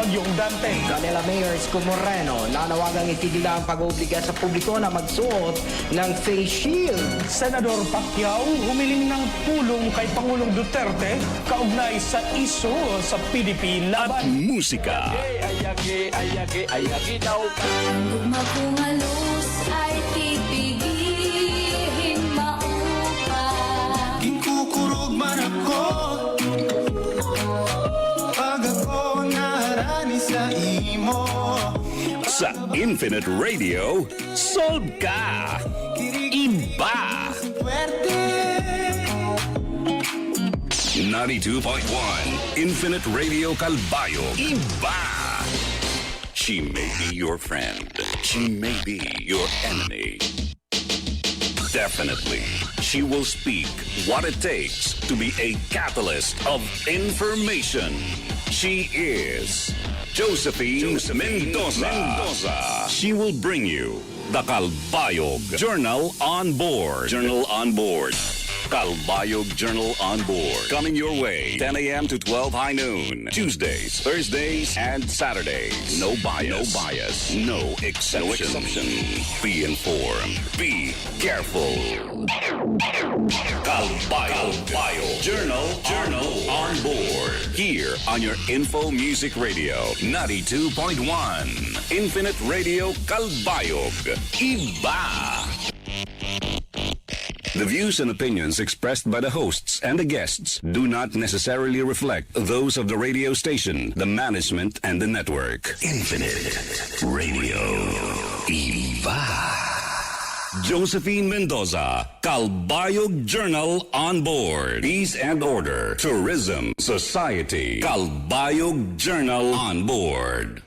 Bagyong Dante. Manila Mayor Isko Moreno nanawagang itigil ang pag-oobliga sa publiko na magsuot ng face shield. Senador Pacquiao humiling ng tulong kay Pangulong Duterte kaugnay sa isu sa PDP laban. Musika. Ayagi daw ka. Magkumalos ay pipigilin maupa. Ikukurog man ako pag ako naharani sa imo. Sa Infinite Radio, solve ka! Iba! 92.1 Infinite Radio Calbayog. Iba! She may be your friend. She may be your enemy. Definitely, she will speak what it takes to be a catalyst of information. She is Josephine Mendoza. She will bring you the Calbayog Journal on Board. Calbayog Journal on Board. Coming your way, 10 a.m. to 12 high noon. Tuesdays, Thursdays, and Saturdays. No bias. No exception. Be informed. Be careful. Calbayog Journal on Board. Here on your Info Music Radio, 92.1. Infinite Radio Calbayog. Iba! The views and opinions expressed by the hosts and the guests do not necessarily reflect those of the radio station, the management, and the network. Infinite Radio. Iba. Josephine Mendoza, Calbayog Journal on Board. Peace and Order, Tourism, Society, Calbayog Journal on Board.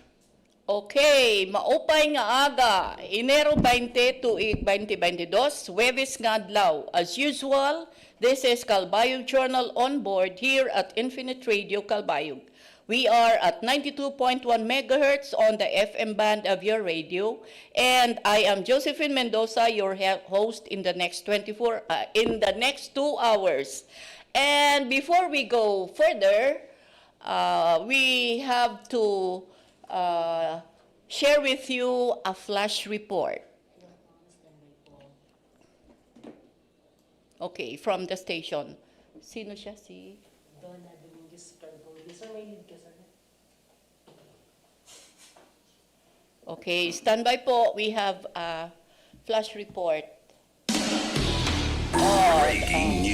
Okay, maupay nga aga, Enero 20 to 2022, Huwebes nga adlaw. As usual, this is Calbayog Journal on Board here at Infinite Radio Calbayog. We are at 92.1 megahertz on the FM band of your radio, and I am Josephine Mendoza, your host in the next 2 hours. And before we go further, we have to share with you a flash report. Okay, from the station. Sino siya? Si Donna Dominguez Carbo. Okay, standby po. We have a flash report. Breaking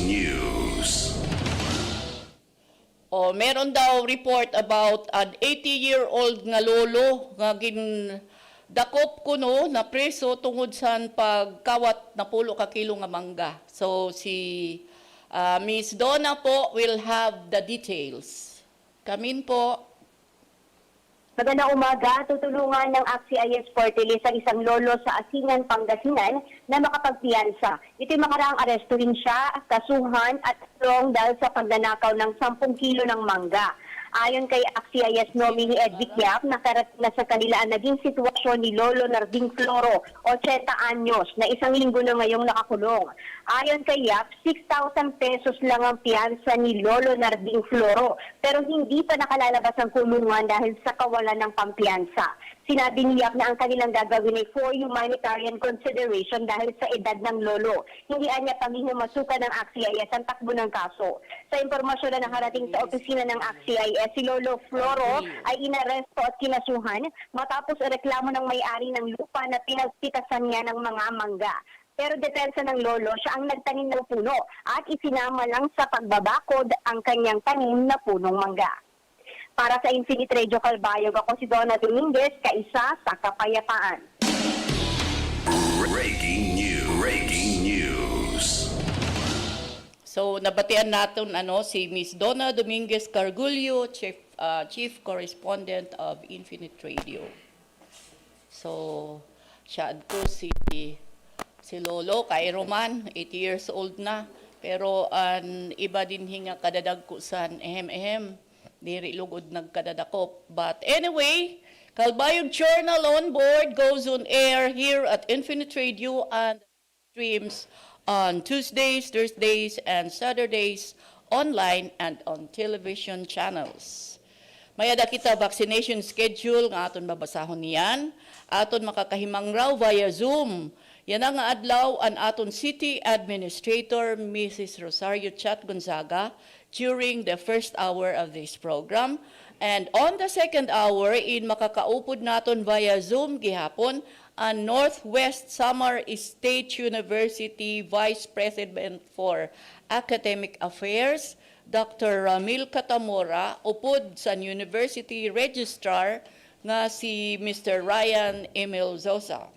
news. Meron daw report about an 80-year-old nga lolo nga dakop kuno na preso tungod sa pagkawat na 10 ka kilo nga mangga. So si Miss Donna po will have the details. Kamin po. Magandang umaga, tutulungan ng AXIS Fortilis ang isang lolo sa Asingan, Pangasinan na makapagpiyansa. Ito'y makaraang arestuhin siya, kasuhan at tulong dahil sa pagnanakaw ng 10 kilo ng mangga. Ayon kay AXIS nominee Edvic Yap, nakarating na sa kanila ang naging sitwasyon ni Lolo Narding Floro, 80 anyos, na isang linggo na ngayong nakakulong. Ayon kay Yap, 6,000 pesos lang ang piyansa ni Lolo Narding Floro, pero hindi pa nakalalabas ang kulungan dahil sa kawalan ng pampiyansa. Sinabi ni Yap na ang kanilang gagawin ay for humanitarian consideration dahil sa edad ng lolo. Hindi anya pamihimasukan ng AXIS ang takbo ng kaso. Sa impormasyon na nakarating sa opisina ng AXIS, si Lolo Floro ay inaresto at kinasuhan matapos reklamo ng may-ari ng lupa na pinagpitasan niya ng mga mangga. Pero depensa ng lolo, siya ang nagtanim ng puno at isinama lang sa pagbabakod ang kanyang tanim na punong mangga. Para sa Infinite Radio Calbayog, ako si Donna Dominguez, kaisa sa Kapayapaan. Breaking news. So nabatian natin si Miss Donna Dominguez Cargullo, Chief Correspondent of Infinite Radio. So siya ko si Lolo kay Roman, 80 years old na, pero an iba din hinga kadadag ko sa ehem diri lugod nagkadadakop. But anyway, Calbayog Journal on Board goes on air here at Infinite Radio and streams on Tuesdays, Thursdays, and Saturdays online and on television channels. May ada kita vaccination schedule nga aton babasahon niyan. Aton makakahimang raw via Zoom. Yan ang adlaw an aton City Administrator Mrs. Rosario Gonzaga during the first hour of this program. And on the second hour, in makakaupod naton via Zoom gihapon ang Northwest Samar State University Vice President for Academic Affairs, Dr. RAMIL CATAMORA, upod sa University Registrar nga si Mr. Ryan EMIL ZOSA.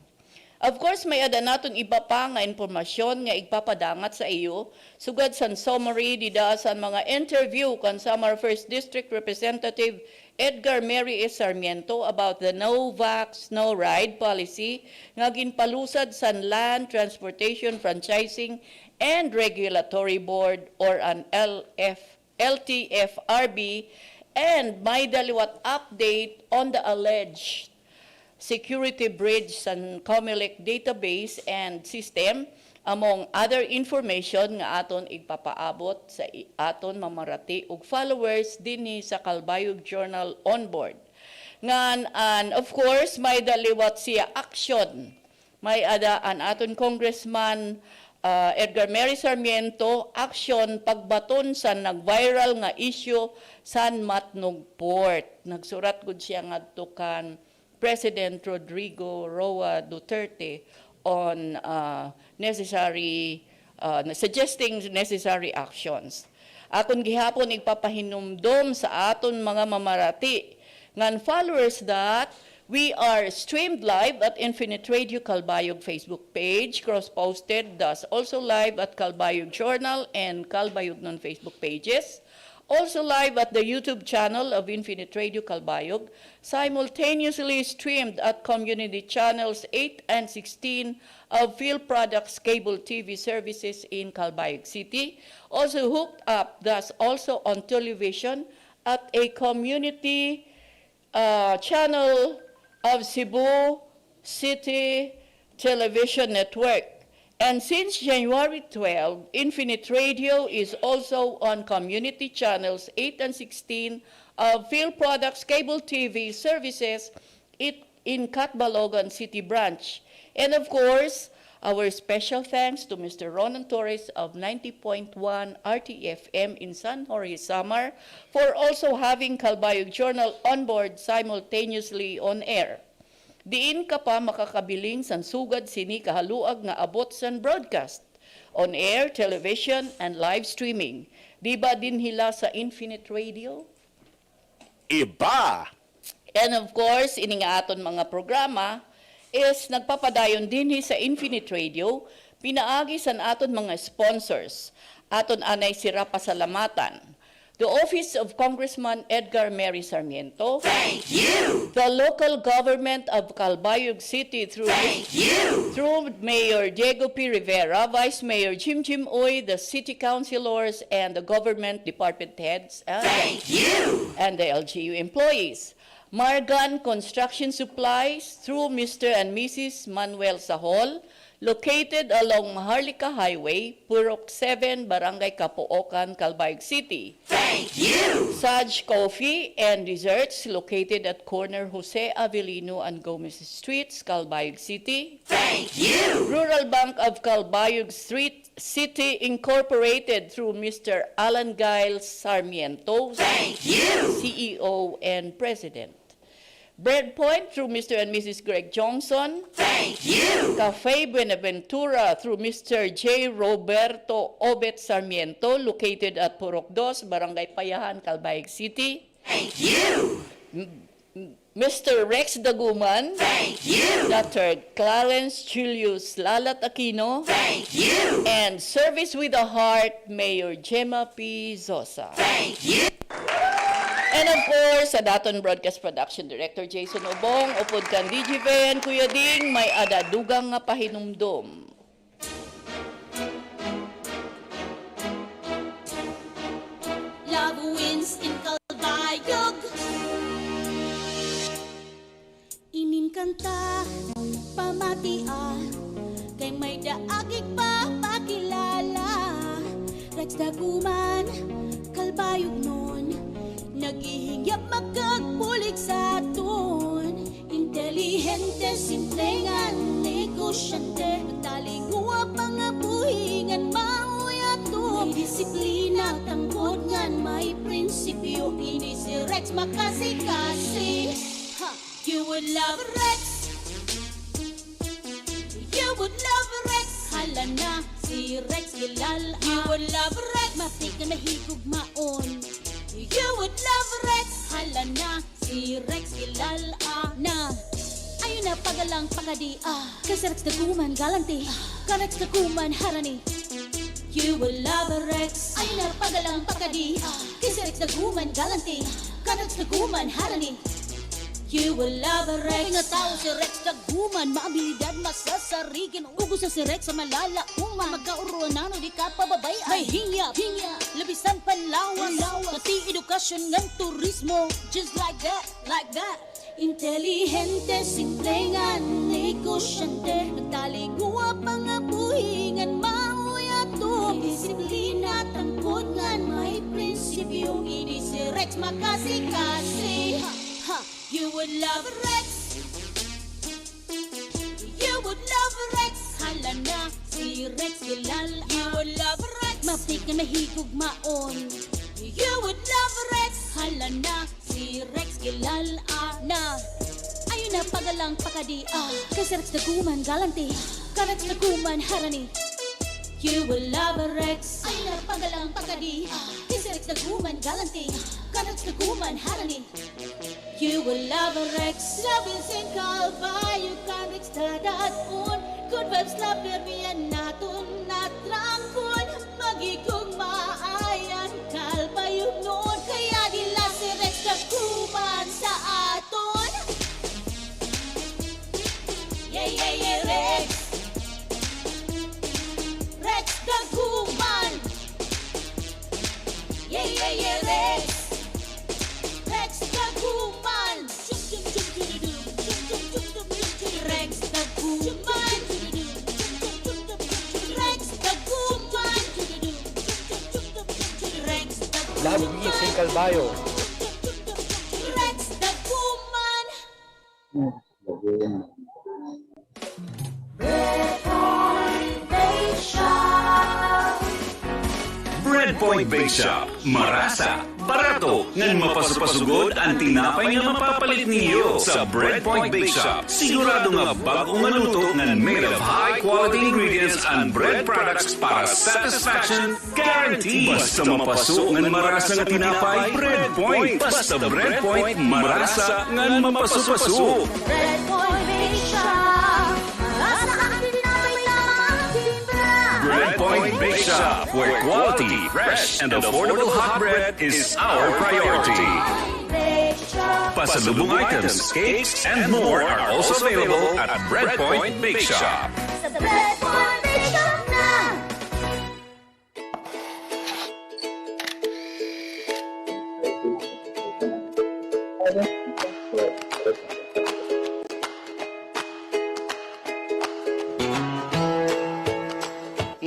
Of course, may ada naton iba pa nga impormasyon nga igpapadangat sa iyo sugad san summary dida sa mga interview kan Samar 1st District Representative Edgar Mary S. Sarmiento about the No Vax, No Ride policy nga ginpalusad san Land Transportation Franchising and Regulatory Board or an LTFRB, and may daliwat update on the alleged security breach sa COMELEC database and system, among other information nga aton igpapaabot sa aton mamarati ug followers dinhi sa Calbayog Journal on board. Ngan, and of course, may daliwat siya action. May ada an aton Congressman Edgar Mary Sarmiento action pagbaton sa nag-viral nga issue san Matnog Port. Nagsurat gud siya ngadto kan President Rodrigo Roa Duterte on suggesting necessary actions. Akon gihapon igpapahinumdom sa aton mga mamarati ngan followers that we are streamed live at Infinite Radio Calbayog Facebook page, cross-posted, thus also live at Calbayog Journal and Calbayog non-Facebook pages. Also live at the YouTube channel of Infinite Radio Calbayog, simultaneously streamed at community channels 8 and 16 of Field Products Cable TV services in Calbayog City. Also hooked up, thus also on television at a community channel of Cebu City Television Network. And since January 12, Infinite Radio is also on community channels 8 and 16 of Field Products Cable TV services in Catbalogan City Branch. And of course, our special thanks to Mr. Ronan Torres of 90.1 RTFM in San Jorge, Samar, for also having Calbayog Journal on board simultaneously on air. Diin ka pa makakabiling san sugad sini kahaluag nga abot san broadcast, on air, television, and live streaming. Di ba din hila sa Infinite Radio? Iba! And of course, ini nga aton mga programa is nagpapadayon dinhi sa Infinite Radio, pinaagi san aton mga sponsors. Aton anay sira pasalamatan. The Office of Congressman Edgar Mary Sarmiento. Thank you! The local government of Calbayog City through Mayor Diego P. Rivera, Vice Mayor Jim Uy, the city councilors, and the government department heads, and the LGU employees. Margan Construction Supplies through Mr. and Mrs. Manuel Sahol, located along Maharlika Highway, Purok 7, Barangay Capoocan, Calbayog City. Thank you! Saj Coffee and Desserts, located at corner Jose Avelino and Gomez Streets, Calbayog City. Thank you! Rural Bank of Calbayog Street City Incorporated through Mr. Alan Giles Sarmiento, Thank you! CEO and President. Breadpoint through Mr. and Mrs. Greg Johnson. Thank you! Cafe Buenaventura through Mr. J. Roberto Obet Sarmiento, located at Purok 2, Barangay Payahan, Calbayog City. Thank you! Mr. Rex Daguman. Thank you! Dr. Clarence Julius Lalat Aquino. Thank you! And Service with a Heart, Mayor Gemma P. Zosa. Thank you! And of course, sa Daton Broadcast Production Director Jason Obong, upod kan DJ Ven, Kuya Ding, may adadugang nga pahinumdom. Love wins in Calbayog. Ininkanta, pamatia, kay may daagig pa pakilala. Rex Daguman, Calbayog nun, Nagihingyap magkagpulik sa aton. Intelihente, simplengan, negosyante. Magtaliguwa mga buhingan, mauyato. May disiplina, tangkod ngan, may prinsipyo. Ini si Rex makasi-kasi. Ha, you would love Rex. You would love Rex. Hala na, si Rex kilala. You would love Rex. Mapik na mahigugmaon. You would love Rex. Hala na, si Rex kilala na. Ayun na pagalang pagadi. Kasi Rex daguman galanti. Ka-Rex daguman harani. You would love Rex. Ayun na pagalang pagadi. Kasi Rex daguman galanti. Ka-Rex daguman harani. You will love Rex. Nga tao si Rex daguman, maabilidad masasarigin. Ugos na si Rex sa malalaungan. Magkauruanano di ka pababay. May hingyap, labisan panlawas. Pati edukasyon ng turismo. Just like that. Intelihente, simplengan, negosyante. Nagtaliguwa mga buhingan, mauyato. Disiplina, tangkod ngan, may prinsipyo. Ini si Rex makasi-kasi. You would love Rex. You would love Rex. Hala na, si Rex kilala. You would love Rex. Mapik na mahigugmaon. You would love Rex. Hala na, si Rex kilala na. Ayun na pagalang pakadi. Kasi Rex daguman galanti. Ka-Rex daguman harani. You will love Rex. Ayun na pagalang pakadi. Kasi Rex daguman galanti. Ka-Rex daguman harani. You will love Rex. Love is in Calbayog, Rex tadaton. Good vibes na permiyan naton na trangkon. Magigong maayan Calbayog noon. Kaya nila si Rex daguman sa aton. Yeah, Rex. Rex daguman. Yeah, Rex. Rex daguman. Rex daguman. Rex daguman. Rex daguman. Lagi si Calbayog. Rex daguman. Breadpoint Bake Shop. Marasa, barato, ngan mapasupasugod ang tinapay nga mapapalit niyo. Sa Breadpoint Bake Shop, sigurado nga bagong maluto ngan made of high-quality ingredients and bread products para satisfaction guaranteed. Basta mapaso ngan marasa nga tinapay, Breadpoint. Basta Breadpoint, marasa ngan mapasupaso. Breadpoint Bake Shop. Marasa ang tinapay lamang timpla. Breadpoint Bake Shop, where quality, fresh, and affordable hot bread is our priority. Pasalubong items, cakes, and more are also available at Breadpoint Bake Shop. Sa Breadpoint Bake Shop na.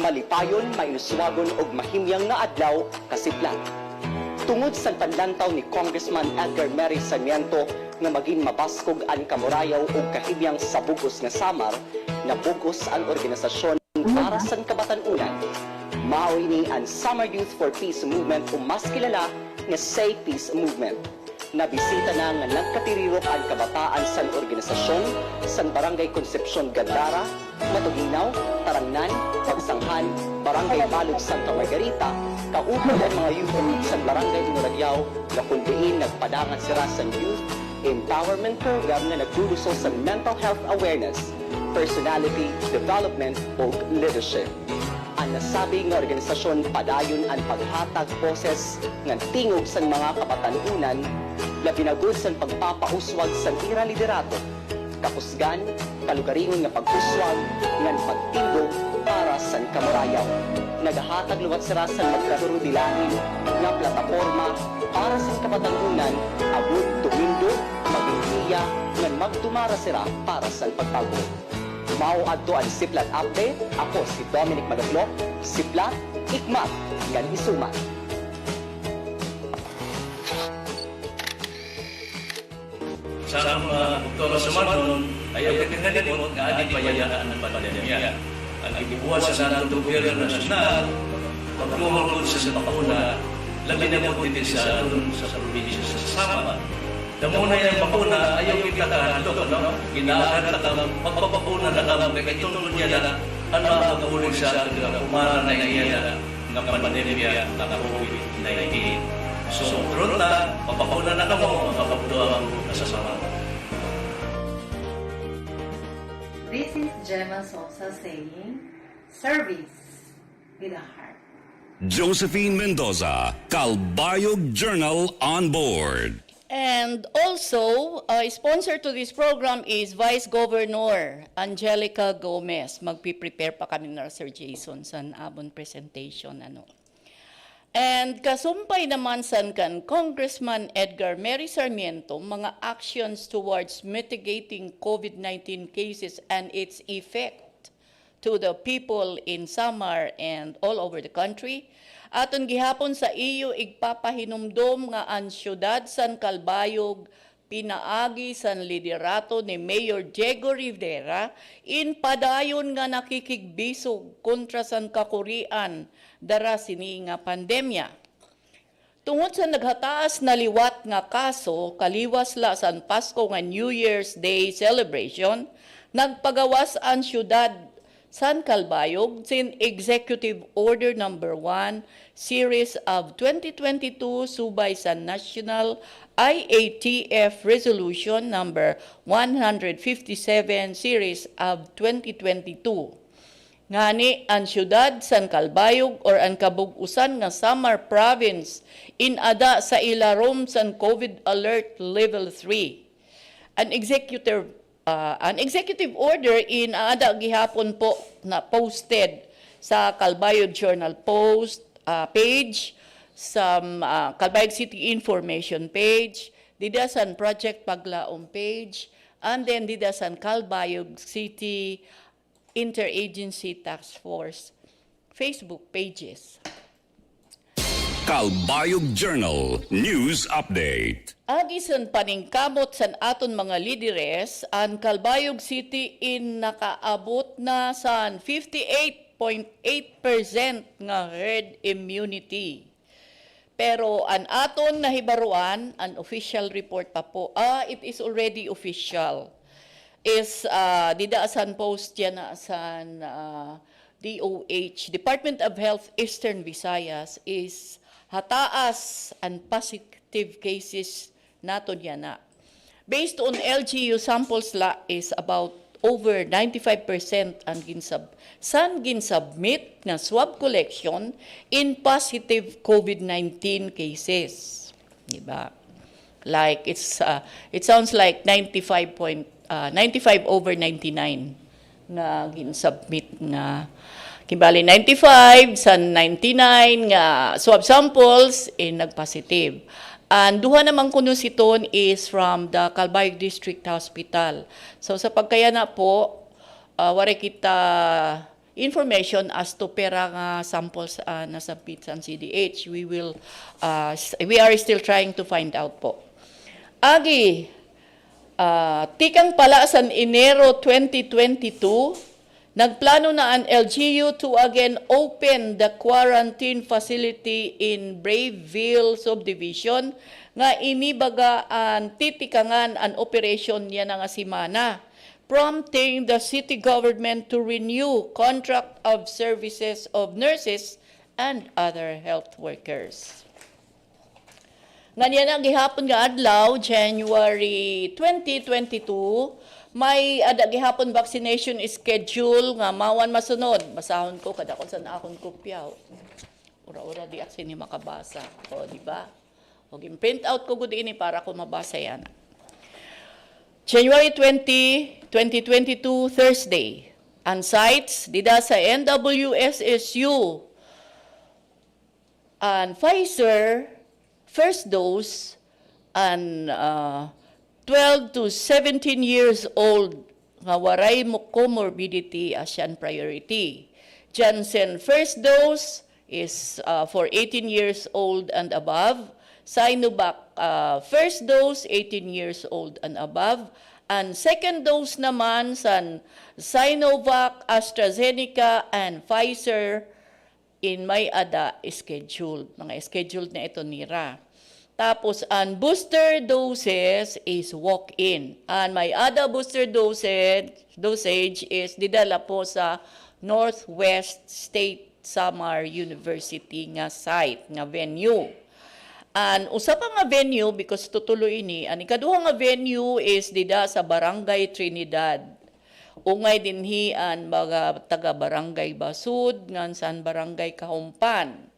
Malipayon, mainuswagon og mahimyang nga adlaw kasiplan. Tungod sa panlantaw ni Congressman Edgar Mary Sarmiento nga maging mabaskog ang kamurayaw og kahimyang sa bugos nga samar, nabugos ang organisasyon para sa kabatanunan. Mao ini ang Summer Youth for Peace Movement o mas kilala nga Say Peace Movement. Nabisita na nga nagkatirirok ang kabataan sa organisasyon sa Barangay Concepcion, Gandara, Matuginaw, Tarangnan, Pagsanghan, Barangay Balog, Santa Margarita, kaupod ang mga youth sa Barangay Inuragyaw na kundiin nagpadangat sila sa Youth Empowerment Program na nagduduso sa mental health awareness, personality development o leadership. Ang nasabi ng organisasyon padayon ang paghatag boses ng tingog sa mga kapatanunan, labinagod sa pagpapauswag sa ira liderato, kapusgan, kalugaringon nga pag-uswag, ng pagtindog para sa kamurayaw. Nagahatag luwat sira sa magkarurudilahin nga plataporma para sa kapatanunan, abot tumindo, mag-iya, nga magdumara sira para sa pagpago. Mao adto ang Siplat Update. Ako si Dominic Magatlok, Siplat, Ikmat, gan Isuman. sa mga doktor sa manon, ayaw kinalimot nga adi payayaan ng pandemya. Ang ibubuhat sa natong gobyerno nasyonal, pagtungkol sa bakuna, labi na po din sa probinsya sa Samar. Damo na yung bakuna, ayaw kita kahandok, no? Ginaahan na kang magpapakuna na kang nagkitulog niya na ang makakapulig sa atin na kumara na iya na pandemya ng COVID-19. So, true na, papakuna na kamo, makapagduang nasasama. This is Gemma Sosa saying, service with a heart. Josephine Mendoza, Calbayog Journal on board. And also, sponsor to this program is Vice Governor Angelica Gomez. Magpiprepare pa kami na Sir Jason sa abon presentation. And kasumpay naman san kan Congressman Edgar Mary Sarmiento mga actions towards mitigating COVID-19 cases and its effect to the people in Samar and all over the country. Aton gihapon sa iyo igpapahinumdom nga ang syudad san Calbayog pinaagi san liderato ni Mayor Diego Rivera in padayon nga nakikigbisog kontra san kakurian dara sini nga pandemya. Tungod sa naghataas na liwat nga kaso kaliwas la san Pasko nga New Year's Day celebration, nagpagawas ang syudad San Calbayog sin Executive Order Number 1 Series of 2022 subay sa National IATF Resolution Number 157 Series of 2022. Ngani ang syudad San Calbayog or ang kabug-usan nga Samar Province inada sa ilarom san COVID Alert Level 3. An executive order in ada gihapon po na posted sa Calbayog Journal Post page, sa Calbayog City Information page, didasan Project Paglaom page, and then didasan Calbayog City Interagency Task Force Facebook pages. Calbayog Journal News Update. Agisan paningkamot san aton mga lideres, ang Calbayog City in nakaabot na san 58.8% nga herd immunity. Pero ang aton nahibaruan, an official report pa po, it is already official, is didaasan post yan na san DOH, Department of Health Eastern Visayas, is hataas ang positive cases nato yan na. Based on LGU samples la is about over 95% ang ginsubmit na swab collection in positive COVID-19 cases. Diba? Like it sounds like 95 over 99 na ginsubmit na Kimbali 95 sa 99 nga swab samples nagpositive. And duha namang kuno siton is from the Calbayog District Hospital. So sa pagkayana po, wari kita information as to pera nga samples na submit sa CDH. We are still trying to find out po. Agi, tikang pala sa Enero 2022, nagplano na ang LGU to again open the quarantine facility in Braveville Subdivision nga inibaga ang titikangan ang operation niya nga simana, prompting the city government to renew contract of services of nurses and other health workers. Nganiya na gihapon nga adlaw, January 2022, may gihapon vaccination schedule nga mawan masunod. Basahon ko kada kon sa akong kopyaw. Ura-ura di aksi ni makabasa. O di ba? Og print out ko gud ini para ko mabasa yan. January 20, 2022 Thursday. Ang sites dida sa NWSSU. And Pfizer first dose and 12 to 17 years old nga waray mo comorbidity as yan priority. Janssen first dose is for 18 years old and above. Sinovac, first dose, 18 years old and above. And second dose naman sa Sinovac, AstraZeneca, and Pfizer in may ada scheduled. Mga scheduled na ito nira. Tapos, ang booster doses is walk-in. And may other booster dosage is didala po sa Northwest State Samar University nga site, nga venue. And usa pa nga venue, because tutuloy ini, ang ikaduha nga venue is dida sa Barangay Trinidad. Ungay dinhian mga taga-barangay Basud, ngan san Barangay Kahumpan.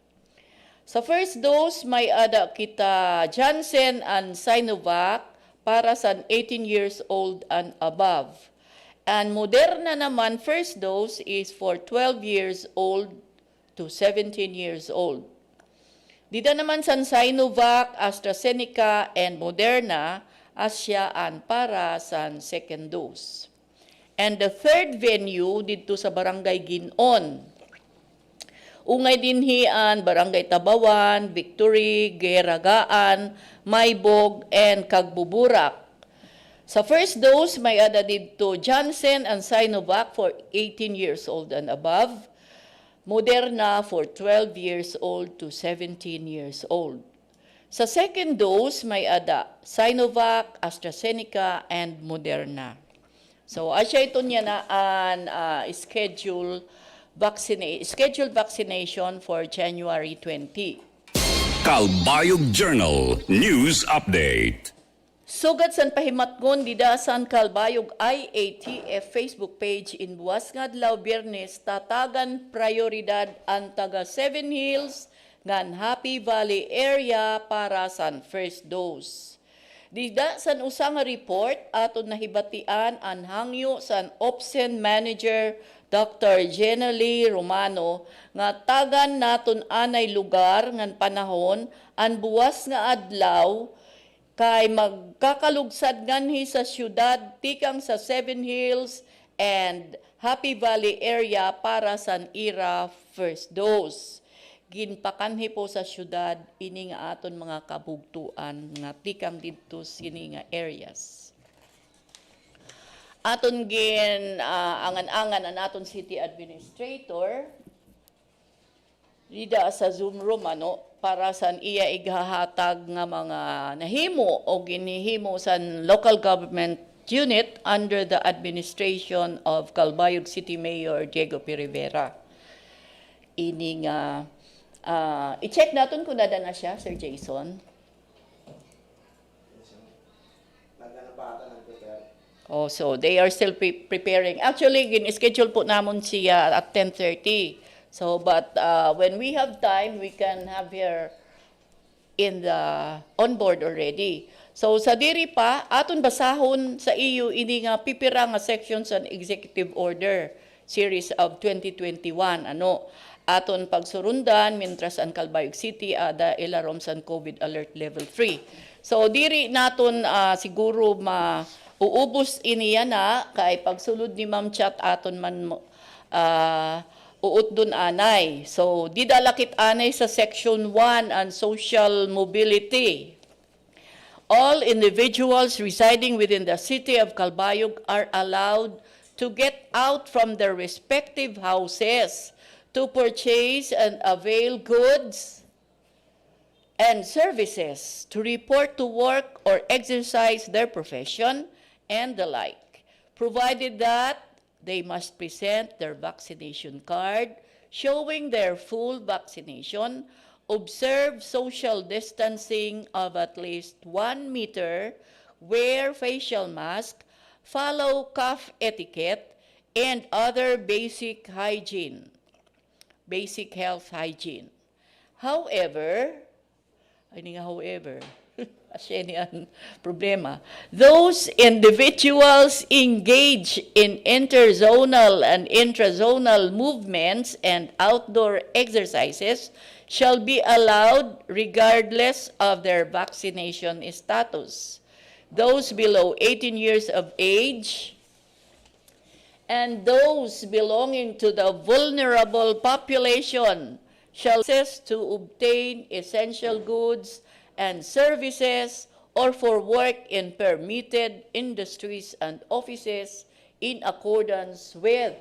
Sa first dose, may ada kita Janssen and Sinovac para sa 18 years old and above. And Moderna naman, first dose is for 12 years old to 17 years old. Dida naman sa Sinovac, AstraZeneca, and Moderna, asyaan para sa second dose. And the third venue dito sa Barangay Ginon. Ungay dinhian, Barangay Tabawan, Victory, Geragaan, Maybog, and Kagbuburak. Sa first dose, may ada dito Janssen and Sinovac for 18 years old and above. Moderna for 12 years old to 17 years old. Sa second dose, may ada Sinovac, AstraZeneca, and Moderna. So, asya ito niya na ang scheduled vaccination for January 20. Calbayog Journal News Update. Sugat san pahimatgon dida san Calbayog IATF Facebook page in buwas nga adlaw Biyernes tatagan prioridad ang taga Seven Hills ngan Happy Valley area para san first dose. Dida san usa nga report aton nahibatian ang hangyo san OPSEN manager Dr. Jenely Romano nga tagan naton anay lugar ngan panahon ang buwas nga adlaw kay magkakalugsad nganhi sa syudad tikang sa Seven Hills and Happy Valley area para sa IRA first dose. Ginpakanhi po sa syudad ini nga aton mga kabugtuan nga tikang dito sini nga areas. Aton gin angan-angan ang aton city administrator dida sa Zoom room para sa iya ighahatag nga mga nahimo o ginihimo sa local government unit under the administration of Calbayog City Mayor Diego P. Rivera. Ini nga i-check natin kung nada na siya, Sir Jason. Oh, so they are still preparing. Actually, gin-schedule po namon siya at 10:30. So, but when we have time, we can have her in the on board already. So, sa diri pa, aton basahon sa EU, ini nga pipira nga sections on Executive Order Series of 2021. Aton pagsurundan, mintras ang Calbayog City, ada ilarom sa COVID Alert Level 3. So, diri naton siguro uubos iniya na, kay pagsulod ni Ma'am Chat aton man uot dun anay. So, didalakit anay sa Section 1 on social mobility. All individuals residing within the city of Calbayog are allowed to get out from their respective houses to purchase and avail goods and services, to report to work or exercise their profession, and the like, provided that they must present their vaccination card showing their full vaccination, observe social distancing of at least 1 meter, wear facial mask, follow cough etiquette, and other basic health hygiene. However, those individuals engage in interzonal and intrazonal movements and outdoor exercises shall be allowed regardless of their vaccination status. Those below 18 years of age and those belonging to the vulnerable population shall access to obtain essential goods and services or for work in permitted industries and offices in accordance with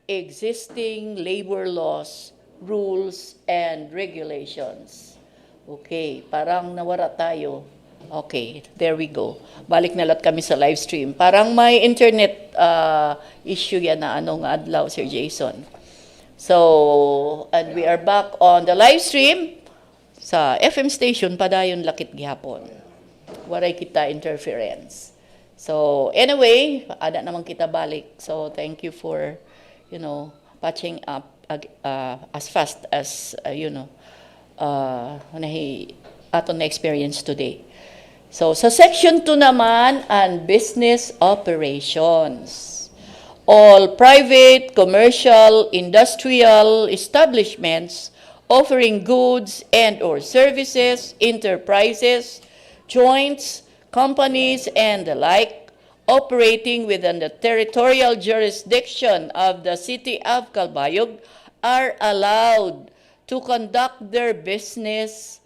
existing labor laws, rules, and regulations. Okay, parang nawara tayo. Okay, there we go. Balik na lahat kami sa live stream. Parang may internet issue yan na anong adlaw, Sir Jason. So, and we are back on the live stream sa FM station, padayon lakit gihapon. Waray kita interference. So, anyway, ada naman kita balik. So, thank you for, patching up as fast as, ato na experience today. So, sa Section 2 naman, and business operations. All private, commercial, industrial establishments offering goods and or services, enterprises, joints, companies, and the like, operating within the territorial jurisdiction of the City of Calbayog are allowed to conduct their businesses,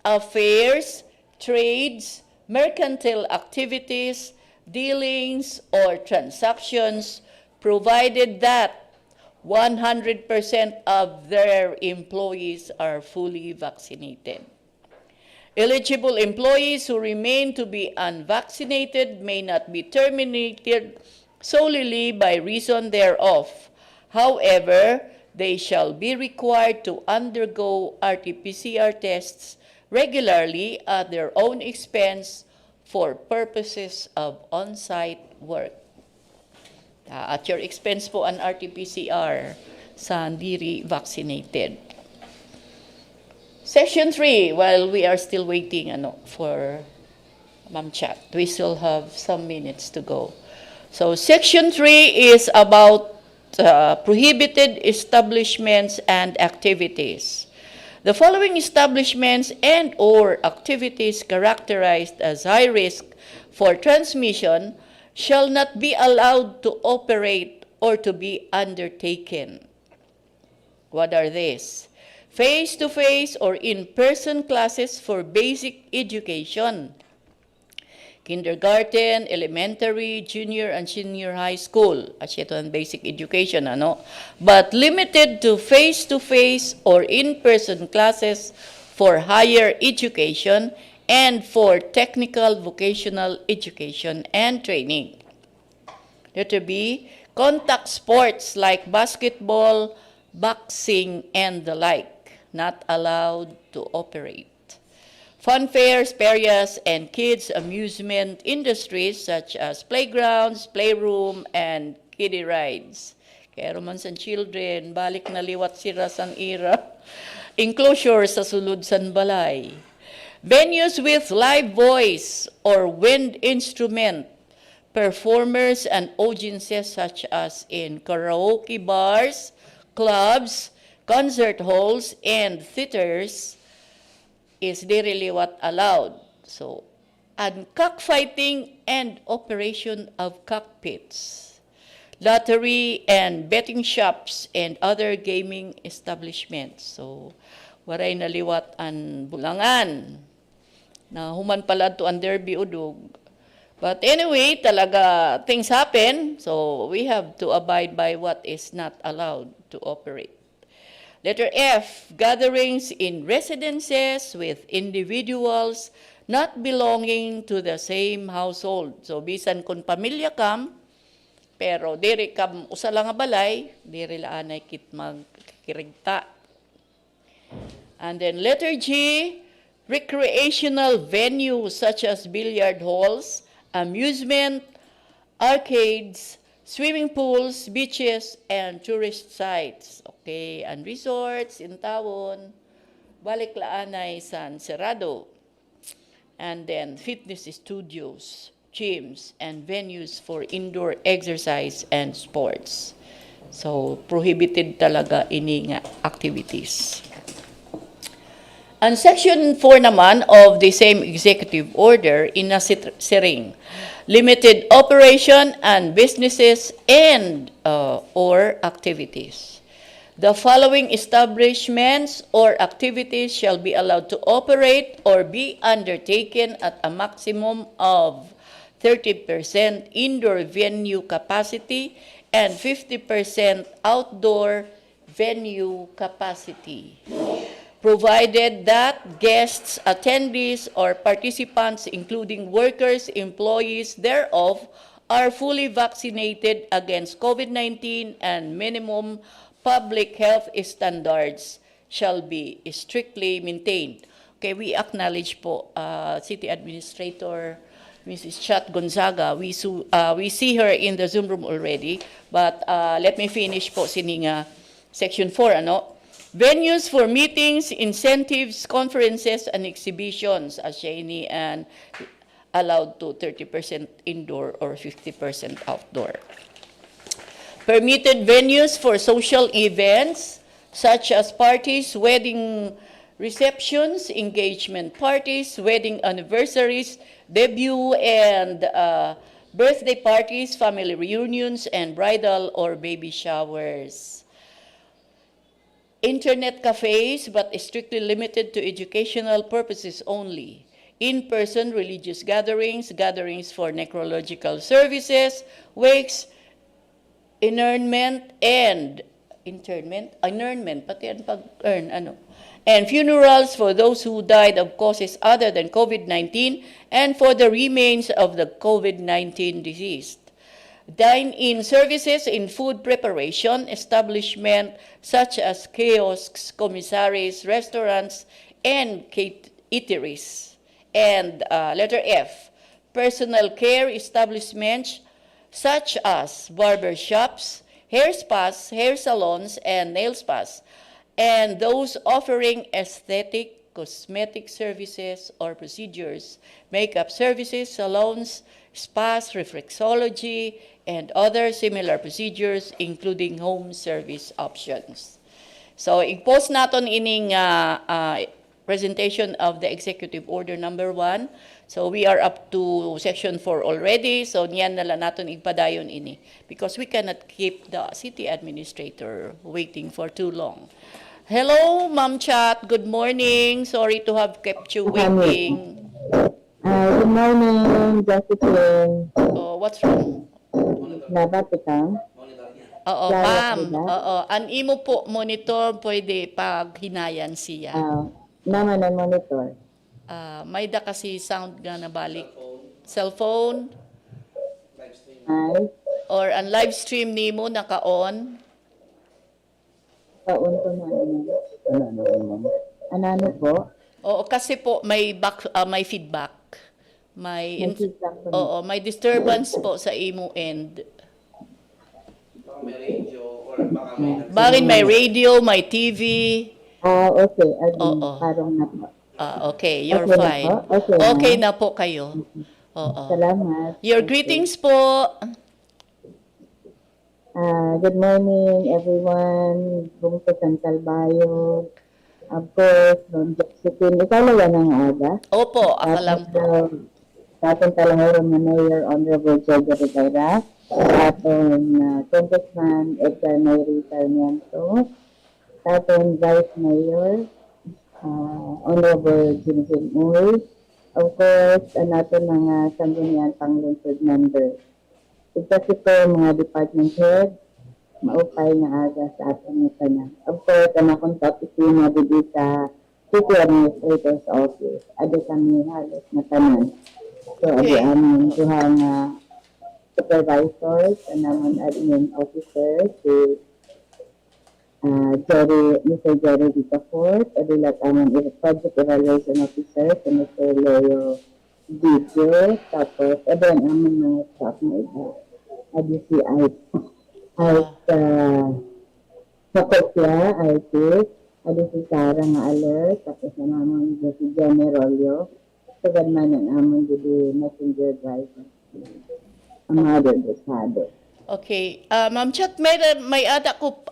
affairs, trades, mercantile activities, dealings, or transactions, provided that 100% of their employees are fully vaccinated. Eligible employees who remain to be unvaccinated may not be terminated solely by reason thereof. However, they shall be required to undergo RT-PCR tests regularly at their own expense for purposes of on-site work. At your expense po ang RT-PCR sa hindi vaccinated. Section 3, while we are still waiting for Ma'am Chat, we still have some minutes to go. So Section 3 is about prohibited establishments and activities. The following establishments and or activities characterized as high risk for transmission shall not be allowed to operate or to be undertaken. What are these? Face-to-face or in-person classes for basic education, kindergarten, elementary, junior, and senior high school. Ito ang basic education, But limited to face-to-face or in-person classes for higher education and for technical vocational education and training. Letter B, contact sports like basketball, boxing, and the like, not allowed to operate. Fun fairs, ferias, and kids' amusement industries such as playgrounds, playroom, and kiddie rides. Kaya romance and children, balik na liwat sira sang ira. Enclosure sa sulod san balay. Venues with live voice or wind instrument, performers and audiences such as in karaoke bars, clubs, concert halls, and theaters, is they really what allowed. So, and cockfighting and operation of cockpits, lottery and betting shops, and other gaming establishments. So, waray naliwat ang bulangan na human pala to ang derby udog. But anyway, talaga things happen, so we have to abide by what is not allowed to operate. Letter F, gatherings in residences with individuals not belonging to the same household. So, bisan kung pamilya kam, pero diri kam usa lang nga balay, diri laanay kit magkirigta. And then letter G, recreational venues such as billiard halls, amusement, arcades, swimming pools, beaches, and tourist sites. Okay, and resorts in Tawon, balik laanay San Cerrado. And then fitness studios, gyms, and venues for indoor exercise and sports. So, prohibited talaga ini nga activities. And Section 4 naman of the same executive order in siring, limited operation and businesses and or activities. The following establishments or activities shall be allowed to operate or be undertaken at a maximum of 30% indoor venue capacity and 50% outdoor venue capacity, provided that guests, attendees, or participants, including workers, employees thereof, are fully vaccinated against COVID-19 and minimum public health standards shall be strictly maintained. Okay, we acknowledge po City Administrator Mrs. Chat Gonzaga. We see her in the Zoom room already, but let me finish po sininga Section 4, ano? Venues for meetings, incentives, conferences, and exhibitions, as Shani, and allowed to 30% indoor or 50% outdoor. Permitted venues for social events such as parties, wedding receptions, engagement parties, wedding anniversaries, debut and birthday parties, family reunions, and bridal or baby showers. Internet cafes, but strictly limited to educational purposes only. In-person religious gatherings, gatherings for necrological services, wakes, interment, pati ang pag-earn, ano, and funerals for those who died of causes other than COVID-19 and for the remains of the COVID-19 deceased. Dine-in services in food preparation, establishment such as kiosks, commissaries, restaurants, and eateries. And letter F, personal care establishments such as barber shops, hair spas, hair salons, and nail spas, and those offering aesthetic, cosmetic services or procedures, makeup services, salons, spas, reflexology, and other similar procedures, including home service options. So, i-post natin ining presentation of the Executive Order number 1. So we are up to Section 4 already. So niyan na lang natin ipadayon ini. Because we cannot keep the city administrator waiting for too long. Hello, Ma'am Chat. Good morning. Sorry to have kept you waiting. Good morning, Josephine. Oh, what's wrong? Dapat ikaw? Oo, ma'am. Oo. An imo po monitor pwede pag hinayan siya. Naman ang monitor. May da kasi sound nga nabalik. Cellphone? Ay, Or ang live stream nimo naka-on? paun ko na ano po? Oo, kasi po may may feedback. May May feedback po. oo, may disturbance po sa imo end. Bakit may radio, may TV? Okay. Oo. Parang na po. Okay, you're Okay na fine. po? Okay na. na po kayo. Oo. Salamat. Your greetings po. Good morning, everyone. Bungso sa Calbayog. Of course, from Josephine. Ikaw na yan ang aga? Opo, ako lang po. Atong talahoro na Mayor Honorable Jojo Rivera. Atong Congressman Edgar Mayri Sarmiento. Atong Vice Mayor Honorable Jinjin Uy. Of course, nato mga sanggunian pang-lungsod members. Kasi po mga department head, maupay nga aga sa atong ito na. Of course, akong top isina dito sa City Administrator's Office. Ado kami halos na tanan. So, adi aming duha nga supervisors, naman admin officers, si Mr. Jerry Vitafort, adilat aming project evaluation officer, si Mr. Leo DJ, tapos adan aming mga staff na iba. Adi si sa Kopya, IT, adi si Sarah nga alert, tapos naman si Jenny Rolio, sagad man ang aming dili messenger driver. Ang mga desado. Okay. Ma'am Chat, may ada ko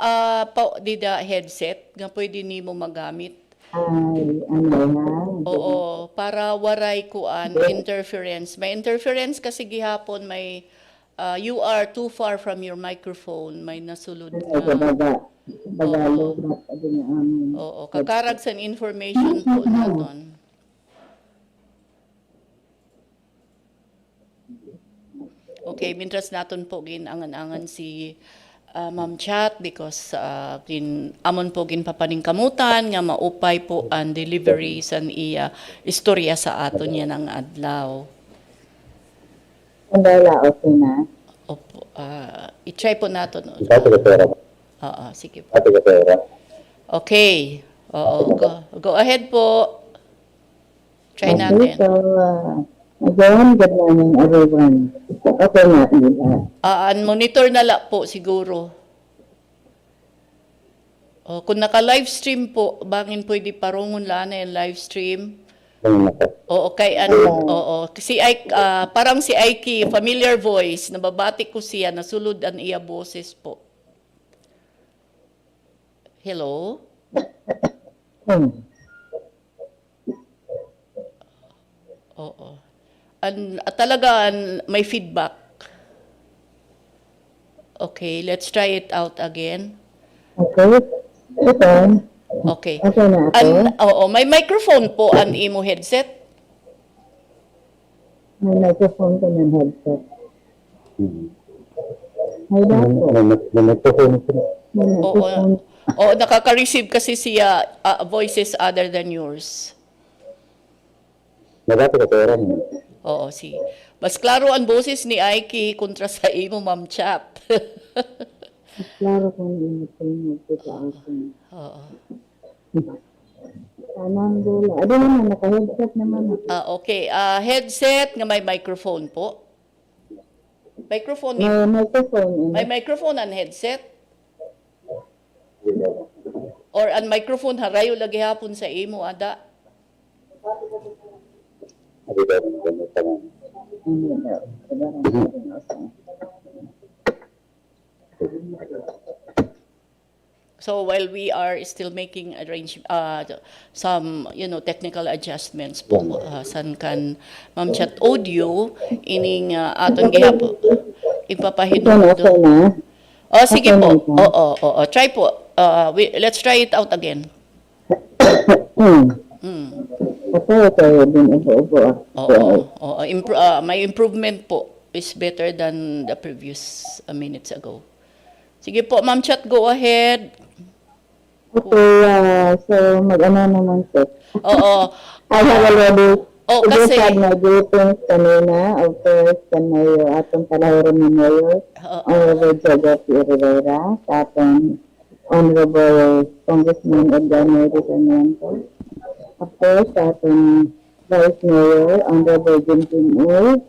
dida headset nga pwede nimo magamit. Ay, ano ha? Oo, para waray kuan interference. May interference kasi gihapon may you are too far from your microphone. May nasulod Ay, baba. Tagalog at adin ang Oo, kakarag sa information po naton. Okay, mintras naton po ginangan-angan si Ma'am Chat because amon po ginpapaningkamutan nga maupay po ang delivery sa iya istorya sa aton yan ang adlaw. Andala, okay na. Opo, i-try po natin. Oo, sige po. Okay. Oo, go ahead po. Try natin. So, again, good morning everyone. Okay na, Monitor na lang po siguro. Kung naka-livestream po, bangin pwede parungon lang na yung livestream. Oo, kasi parang si Aiki, familiar voice, nababati ko siya, nasulod ang iya boses po. Hello? Oo. Talaga may feedback. Okay, let's try it out again. Okay. Okay. Okay na ako. May microphone po ang imo headset. May microphone ko ng headset. May microphone ko. Oo, nakaka-receive kasi siya voices other than yours. Oo, si. Mas klaro ang boses ni Aiki kontra sa imo, Ma'am Chat. Klaro kung imo po sa akin. Oo. Tanang dula. Ado naman, naka-headset naman ako. Okay. Headset nga may microphone po. Microphone. May microphone. May microphone ang headset? Or ang microphone harayo lagi hapon sa imo, ada? So while we are still making some technical adjustments po san kan Ma'am Chat audio ining aton gihapon ipapahinog. Sige po. Oo. Try po. Let's try it out again. May improvement po is better than the previous minutes ago. Sige po, Ma'am Chat, go ahead. Okay, so mag-ano naman po. Oo. I have already kasi my greetings kanina, of course, sa mayor, atong palahuro ni Mayor, Honorable Josephine Rivera, sa atong Honorable Congressman Edgar Mary Sarmiento, of course, sa atong Vice Mayor, Honorable Jim Uy,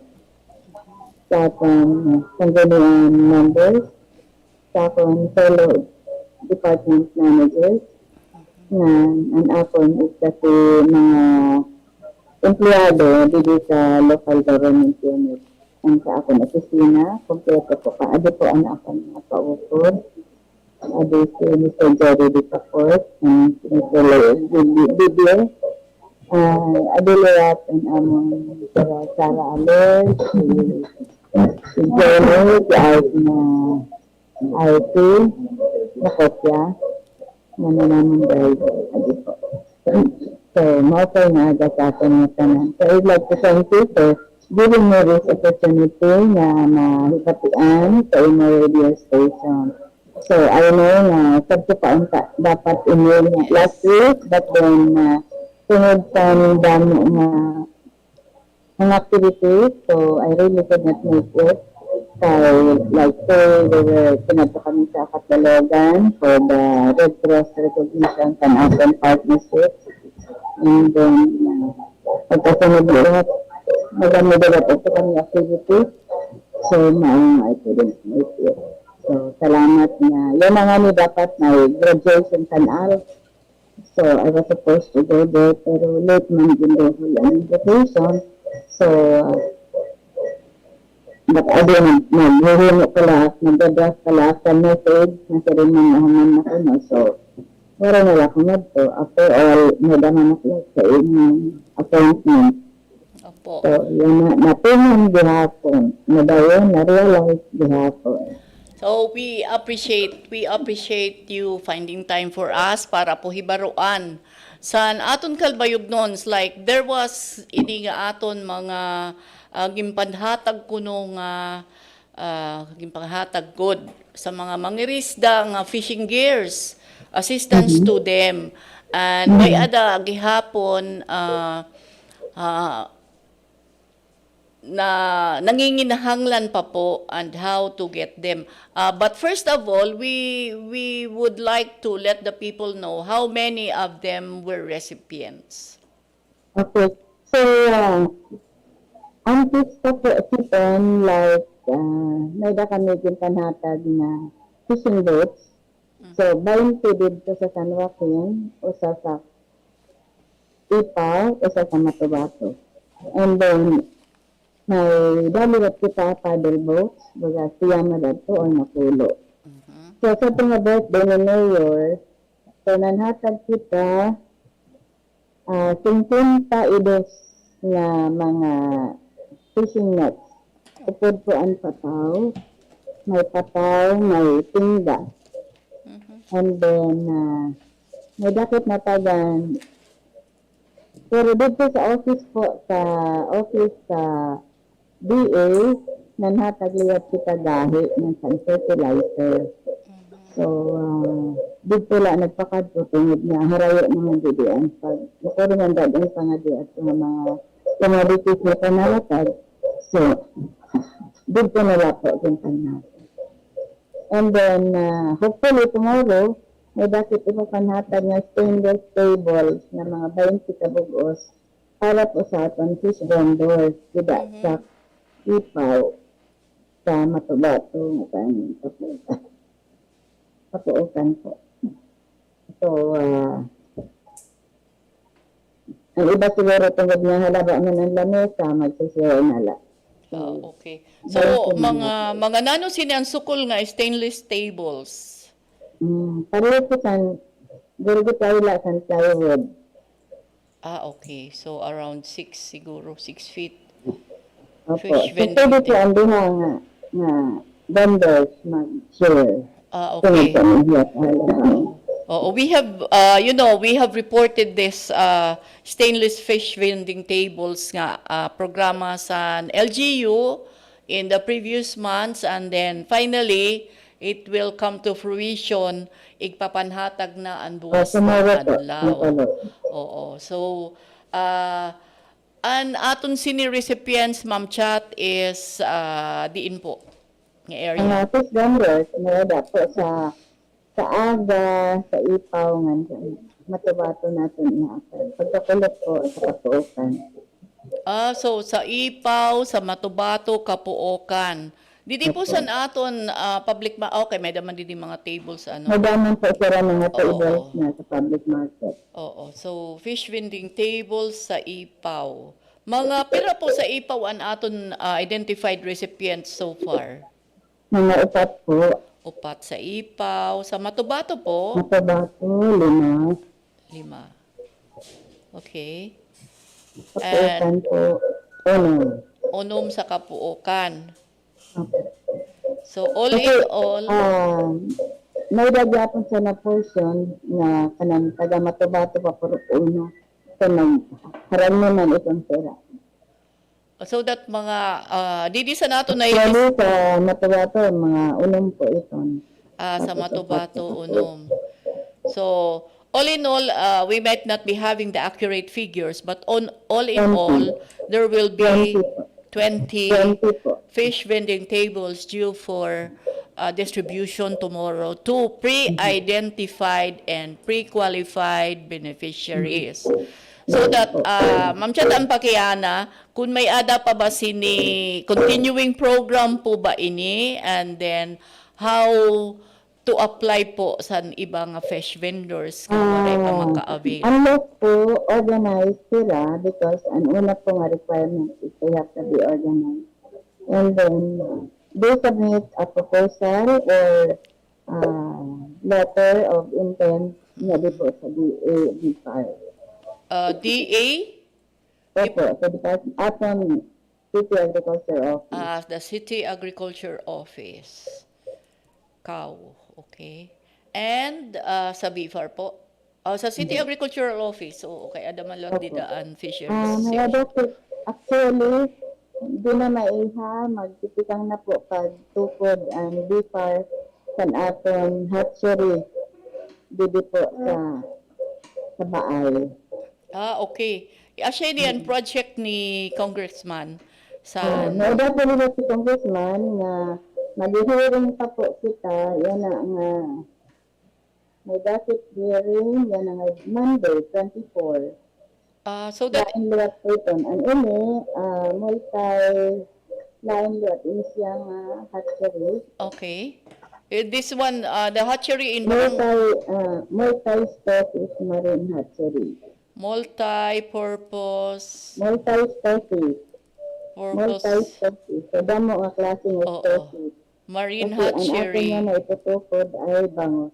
sa atong Sanggunian members, sa akong fellow department managers, na ang akong is kasi mga empleyado dito sa local government unit. Ang sa akong opisina, kompleto po ka. Adi po ang akong mga paupod. Adi si Mr. Jerry Dipaport, and si Mr. Biblia. Adi lahat ang among Sara Alert, si Jerry, si Art na IT, na kopya, na naman dahil adi po. So, maupay na agad sa akin ng tanan. So, I'd like to thank you for giving me this opportunity na mahipatian sa inyo radio station. So, I know na pagkapaunta dapat email na last week, but then tungod sa dami mga activities, so I really could not make it. So, like, we were pinadto kami sa Catalogan for the Red Cross recognition and open partnership. And then, pagkasunod lahat, magamidagat ito kami activities. So, I couldn't make it. So, salamat nga. Yan na nga ni dapat na graduation kanal. So, I was supposed to go there, pero late man din daw ang invitation. So, but again, naghihingi ko lahat, nagdadraft ko lahat sa message, nasa rin man ako na. So, wala na lang ako to. After all, nadaman ako sa inyong appointment. Opo. So, yun na, natungan gihapon. Nadayon, na-realize gihapon. So we appreciate you finding time for us para po hibaruan sa aton Calbayog nons, like there was ini nga aton mga gimpanhatag kuno nga gimpanhatag good sa mga mangirisda nga fishing gears, assistance to them, and may ada gihapon na nanginginahanglan pa po and how to get them. But first of all, we would like to let the people know how many of them were recipients. Okay. So, ang gusto po ipon, like, may da kami ginpanhatag na fishing boats. So, 20 dito sa San Joaquin, usa sa Ipaw, usa sa Matubato. And then, may daliwat kita paddle boats, baga siyama dito o napulo. So, sa mga birthday ni Mayor, so nanhatag kita 50 idos na mga fishing nets. Upod po ang pataw, may tingga. And then, may dakit na tagan. Pero dito sa office po, sa DA, nanhatag liwat kita gahi ng fertilizer. So, dito lang nagpakadto tungod niya, harayo mga didian. Pag ito rin ang dadang pangadi at mga commodities na panalatag. So, dito nila po gintan natin. And then, hopefully tomorrow, may bakit ipapanhatag ng stainless tables na mga 20 kabugos para po sa aton fish vendors. Diba? Sa Ipaw, sa Matubato, Kapuukan po. So, ang iba siguro tungod nga halaba man ang lamesa, magsisira nala. Okay. So, mga nano sini ang sukol nga stainless tables? Pareho po gurgo tayo san plywood. Okay. So, around 6 siguro, 6 feet. Opo. Fish So, vending pwede po table. ang duha nga vendors mag-share. Okay. So, We have, we have reported this stainless fish vending tables nga programa sa LGU in the previous months, and then finally it will come to fruition igpapanhatag na ang buwas na adlaw. So ang aton sini recipients, Ma'am Chat, is diin po nga area. fish vendors, may po sa aga, sa Ipaw, nga Matubato natin ihapan. Pagkakulot po sa Kapuukan. So sa Ipaw, sa Matubato, Kapuokan. Didi po sa aton public okay, may daman didi mga tables May daman po sila mga tables na sa public market. So fish vending tables sa Ipaw. Mga pira po sa Ipaw ang aton identified recipients so far? Mga upat po. Upat sa Ipaw. Sa Matubato po? Matubato, 5. 5. Okay. Kapuukan po, 1. Unom sa Kapuokan. Okay. So all in all, may dagyapon siya na portion na kanang taga Matubato pa puro uno. So harang naman itong pera. so that mga didi sa nato na Actually, sa Matubato, mga unom po ito. sa Matubato unom. So all in all, we might not be having the accurate figures, but all in all, there will be 20 fish vending tables due for distribution tomorrow to pre-identified and pre-qualified beneficiaries. So that, Ma'am Chat, ang pakiana, kung may ada pa ba sini continuing program po ba ini, and then how to apply po sa ibang fish vendors kung wala pa maka-avail? Unless po organized sila, because ang una po nga requirement is they have to be organized. And then they submit a proposal or letter of intent na di po sa DA. DA? Opo, sa Department City Agriculture Office. The City Agriculture Office. Cow. Okay. And sa BIFAR po? Sa City Agricultural Office. So, okay. Adamalog Didaan Fisheries Mga Association. doktor, actually, di na maiha, magtitipang na po pag tukod ang BIFAR sa aton hatchery dito po sa Baal. Okay. Asya yan, project ni Congressman sa... Nauda po nila si Congressman nga mag-hearing pa po kita, yan na nga may dapat hearing, yan na nga Monday, 24. so that... Lain luwat po ito. Ang ini, lain luwat, ini siyang hatchery. Okay. This one, the hatchery in... Multi-species marine hatchery. Multi-purpose... Multi-species. Multi-species. So, damo nga klase ng species. Marine Ang hatchery. ato nga na itutukod ay bangus.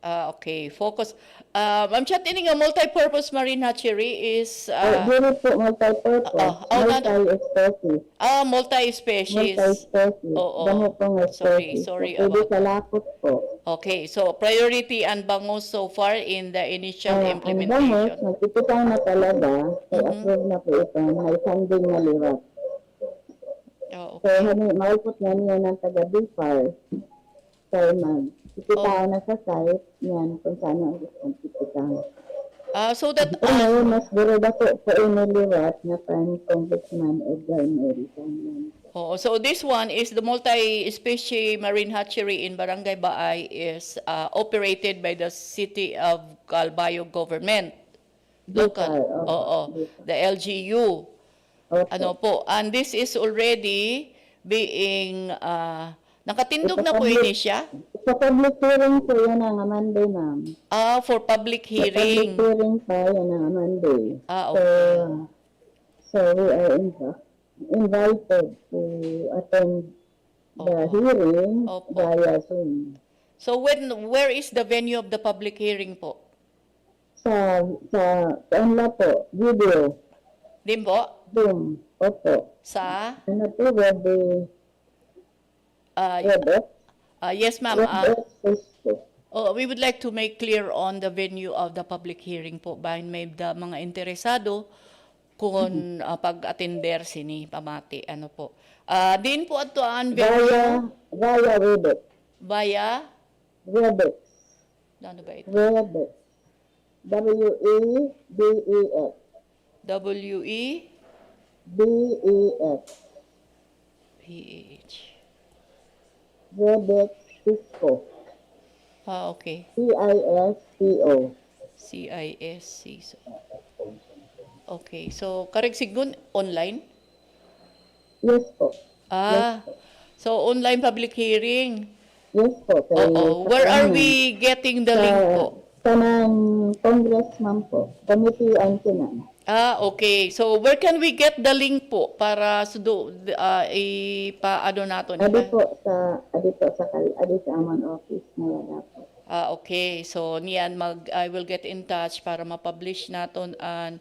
Okay. Focus. Ma'am Chat, ini nga multi-purpose marine hatchery is... Dili po multi-purpose. Multi-species. Multi-species. Multi-species. Damo po nga species. Sorry. Pwede sa lakot po. Okay. So, priority and bangus so far in the initial Ang bangus, implementation. magtitipang na talaga. So, approve na po ito. May funding na liwat. So, maupot nga niya ng taga-BIFAR. So, titipaan na sa site, yan, kung saan ang gustong titipaan. So that... mas guro na po iniliwat na pan Congressman Edgar Merison. So this one is the multi-species marine hatchery in Barangay Baay is operated by the City of Calbayog government. Local. The LGU. Ano po. And this is already being... nakatindog na po ini siya? Sa public hearing po yan ang Monday, ma'am. For public hearing. Sa public hearing pa yan ang Monday. Okay. So we are invited to attend the hearing via Zoom. So where is the venue of the public hearing po? Ano po, video. Din po? Zoom. Opo. Sa? Ano po, WebEx? Yes, ma'am. We would like to make clear on the venue of the public hearing po. Bahin may mga interesado kung pag-attender sini pamati. Ano po. Din po ato ang venue. Via WebEx. Via? WebEx. Ano ba ito? WebEx. W-E-B-E-X. W-E-B-E-X. P-H. WebEx Cisco. Okay. C-I-S-C-O. C-I-S-C. Okay. So, karek sigun online? Yes po. So online public hearing. Yes po. Where are we getting the link po? Kanang congressman po. Committee on Finance. Okay. So where can we get the link po para ipaano nato? Adi sa amon office na yada po. Okay. So niyan I will get in touch para ma-publish naton ang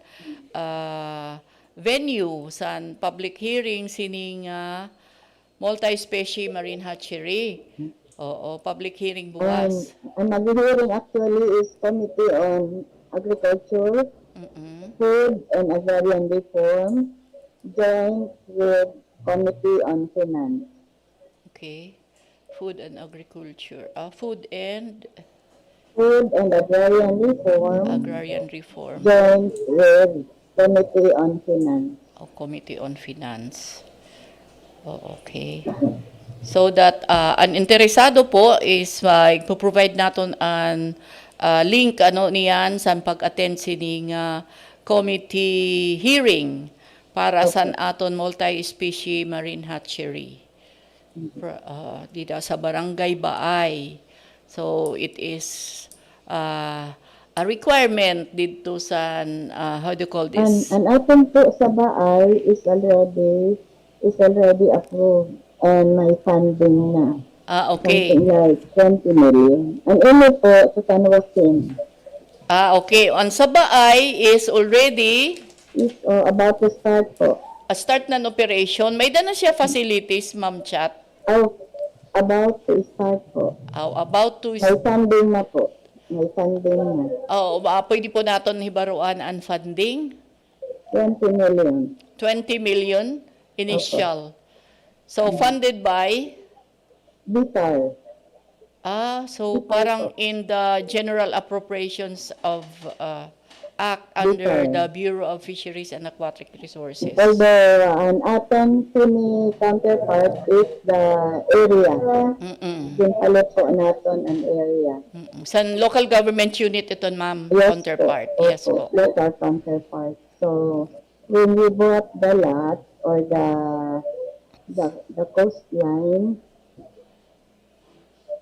venue sa public hearing sining multi-species marine hatchery. Public hearing bukas. Ang mag-hearing actually is Committee on Agriculture, Food and Agrarian Reform, joined with Committee on Finance. Okay. Food and Agriculture. Food and Agrarian Reform. Agrarian Reform. Joined with Committee on Finance. Committee on Finance. Okay. So that ang interesado po is provide naton ang link niyan sa pag-attend sining committee hearing para sa aton multi-species marine hatchery. Dito sa Barangay Baay. So it is a requirement dito sa how do you call this? Ang aton po sa Baay is already approved and may funding na. Okay. Something like 20 million. And ano po sa Tanwasin? Okay. On sa Baay is already about to start po. Start na operation. May na siya facilities, Ma'am Chat. About to start po. About to May funding na po. May funding na. pwede po natin hibaruan ang funding 20 million. 20 million initial. So funded by Bitar. so parang in the General Appropriations of Act under the Bureau of Fisheries and Aquatic Resources. Although an ating sini counterpart is the area. Yung palit po natin ang area. Sa local government unit ito, ma'am, counterpart. Po. Yes po. Local counterpart. So, when we bought the lot or the coastline,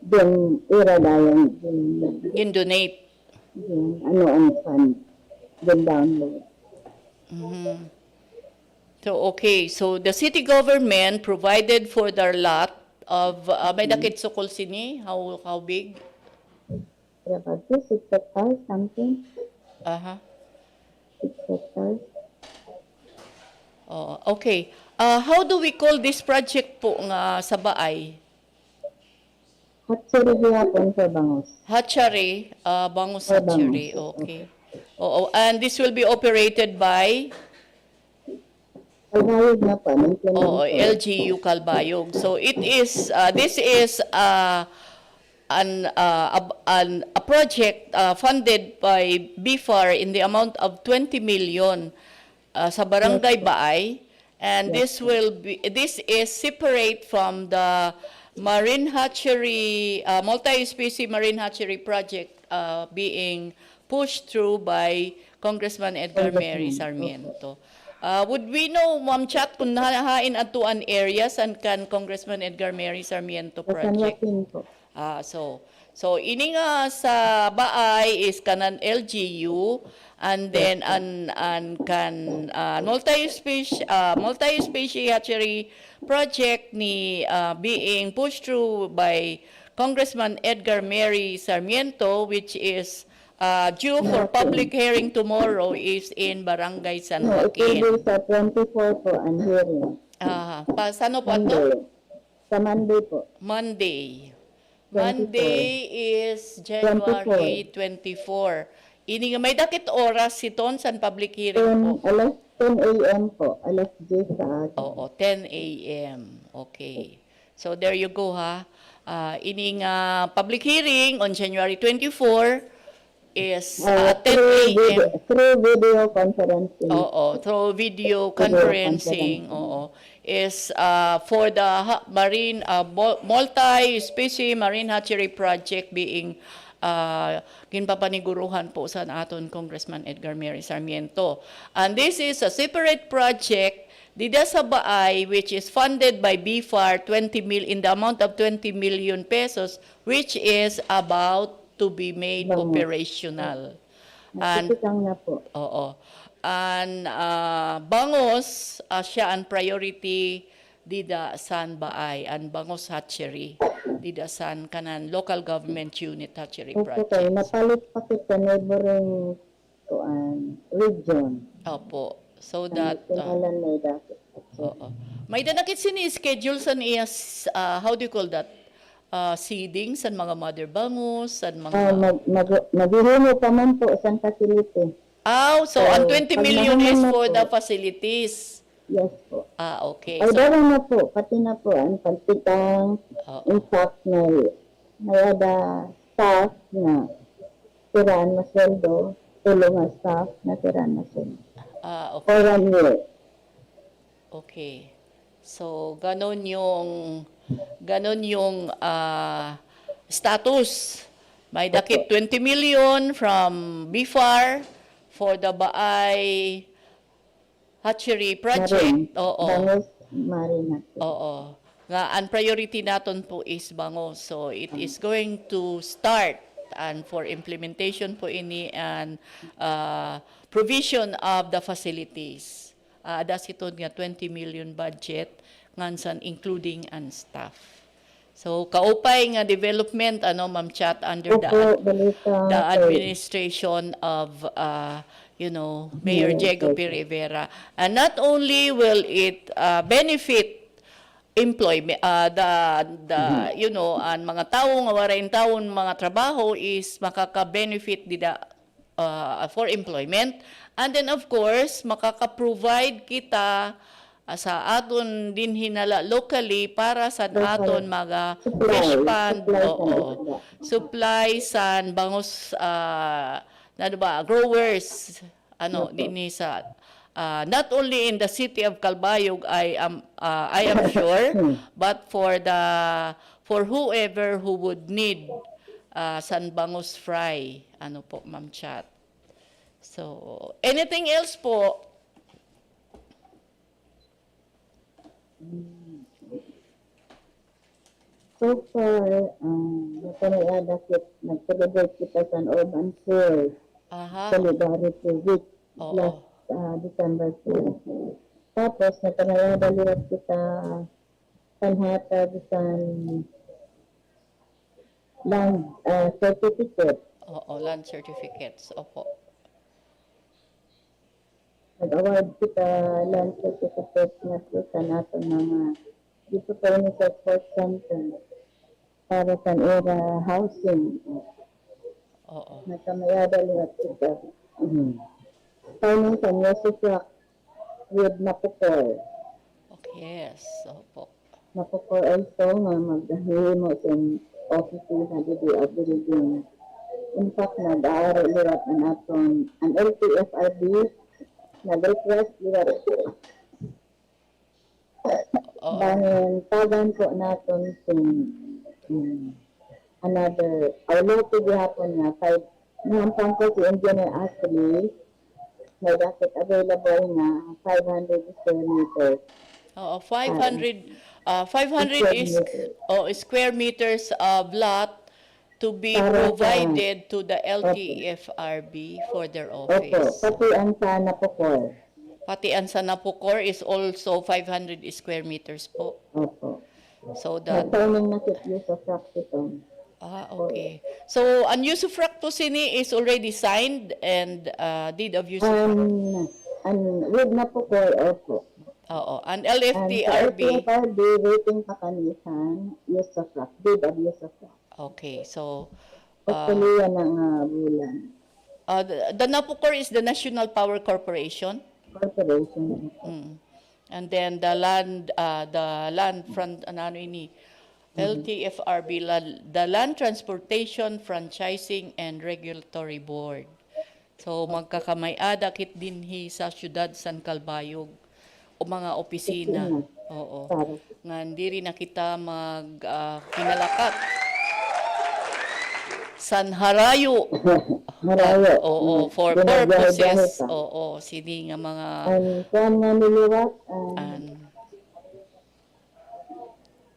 then iradayan Yung donate. ano ang fund, then download. So, okay. So, the city government provided for their lot of, may dakit sukol sini? How big? About 6 hectares, something. 6 hectares. Oh, okay. How do we call this project po nga sa Baay? Hatchery gihapon sa Bangos. Hatchery, Bangus Hatchery. Okay. Oo, and this will be operated by Calbayog na pa. LGU Calbayog. So it is this is a project funded by BIFAR in the amount of 20 million sa Barangay Baay, and this is separate from the marine hatchery, multi-species marine hatchery project being pushed through by Congressman Edgar Mary Sarmiento. Would we know, Ma'am Chat, kung nahain atuan areas and kan Congressman Edgar Mary Sarmiento project? So ini nga sa Baay is kanan LGU, and then an kan multi-species hatchery project ni being pushed through by Congressman Edgar Mary Sarmiento, which is due for public hearing tomorrow, is in Barangay San Joaquin. It will be sa 24 po ang hearing. Sano po ito? Sa Monday po. Monday. Monday is January 24. Ini nga may dakit oras siton sa public hearing po. Alas 10 a.m. po. Alas 10 sa atin. Oo, 10 a.m. Okay. So there you go ha. Ini nga public hearing on January 24 is 10 a.m. Through video conferencing. Oo, through video conferencing. Oo. Is for the marine multi-species marine hatchery project being ginpapaniguruhan po sa aton Congressman Edgar Mary Sarmiento. And this is a separate project dida sa Baay, which is funded by BIFAR in the amount of 20 million pesos, which is about to be made operational. And oo. And Bangos siya ang priority dida san Baay, and Bangos Hatchery dida san kanan local government unit hatchery project. Okay, napalit pa kita neighboring region. Opo. So that oo. May danakit sini-schedule san iya how do you call that? Seeding san mga mother bangus, san mga Naghihimo pa man po sa facility. So ang 20 million is for the facilities. Yes po. Okay. Ay, dalang na po. Pati na po ang pagtitang in fact may ada staff na tiraan na sweldo, tulong ang staff na tiraan na sweldo. Okay. For 1 year. Okay. So, ganon yung status. May dakit 20 million from BIFAR for the Baay Hatchery Project. Bangos Marina. Oo. Nga, ang priority naton po is Bangos. So, it is going to start and for implementation po ini and provision of the facilities. Das ito nga 20 million budget ngansan including and staff. So kaupay nga development Ma'am Chat under the administration of Mayor Diego P. Rivera. And not only will it benefit employment, you know, ang mga tao nga warain taon mga trabaho is makaka-benefit dida for employment. And then of course, makaka-provide kita sa aton din hinala locally para sa aton mga fish pond, supply sa bangos growers dinhi sa not only in the city of Calbayog, I am sure, but for whoever who would need San Bangus Fry, po, Ma'am Chat. So, anything else po? So far, nag-celebrate kita sa urban fair. Solidarity Week last December 2. Tapos, nagpanayadalirat kita panhatag sa land certificate. Land certificates. Opo. Nag-award kita land certificate na sa nato mga dito pa rin sa Sports Center para sa era housing. Nagpanayadalirat kita. Timing sa Yosefine with Napukor. Yes, opo. Napukor also nga maghahimo sa office na dito at building. In fact, nag-aaral lirat na natin ang LTFRB nag-request lirat. Dahil tagan po natin sa another, local gihapon nga, 5, nahampang ko si Engineer Ashley, may dapat available nga 500 square meters. 500 square meters of lot to be provided to the LTFRB for their office. Pati ang sa Napukor. Pati ang sa Napukor is also 500 square meters po. Opo. So that... Nagtawning na use of practicum. Okay. So, ang use of sini is already signed and deed of use of with Napukor, opo. And LFTRB. LFTRB waiting pa kanisan use of deed of use of Okay, so hopefully yan ang bulan. The Napukor is the National Power Corporation. And then the land front LTFRB, the Land Transportation Franchising and Regulatory Board. So magkakamay-ada kit dinhi sa siyudad San Calbayog o mga opisina. Nga diri na kita kinalakat. San Harayo. For purposes. Sini nga mga saan nga niliwat?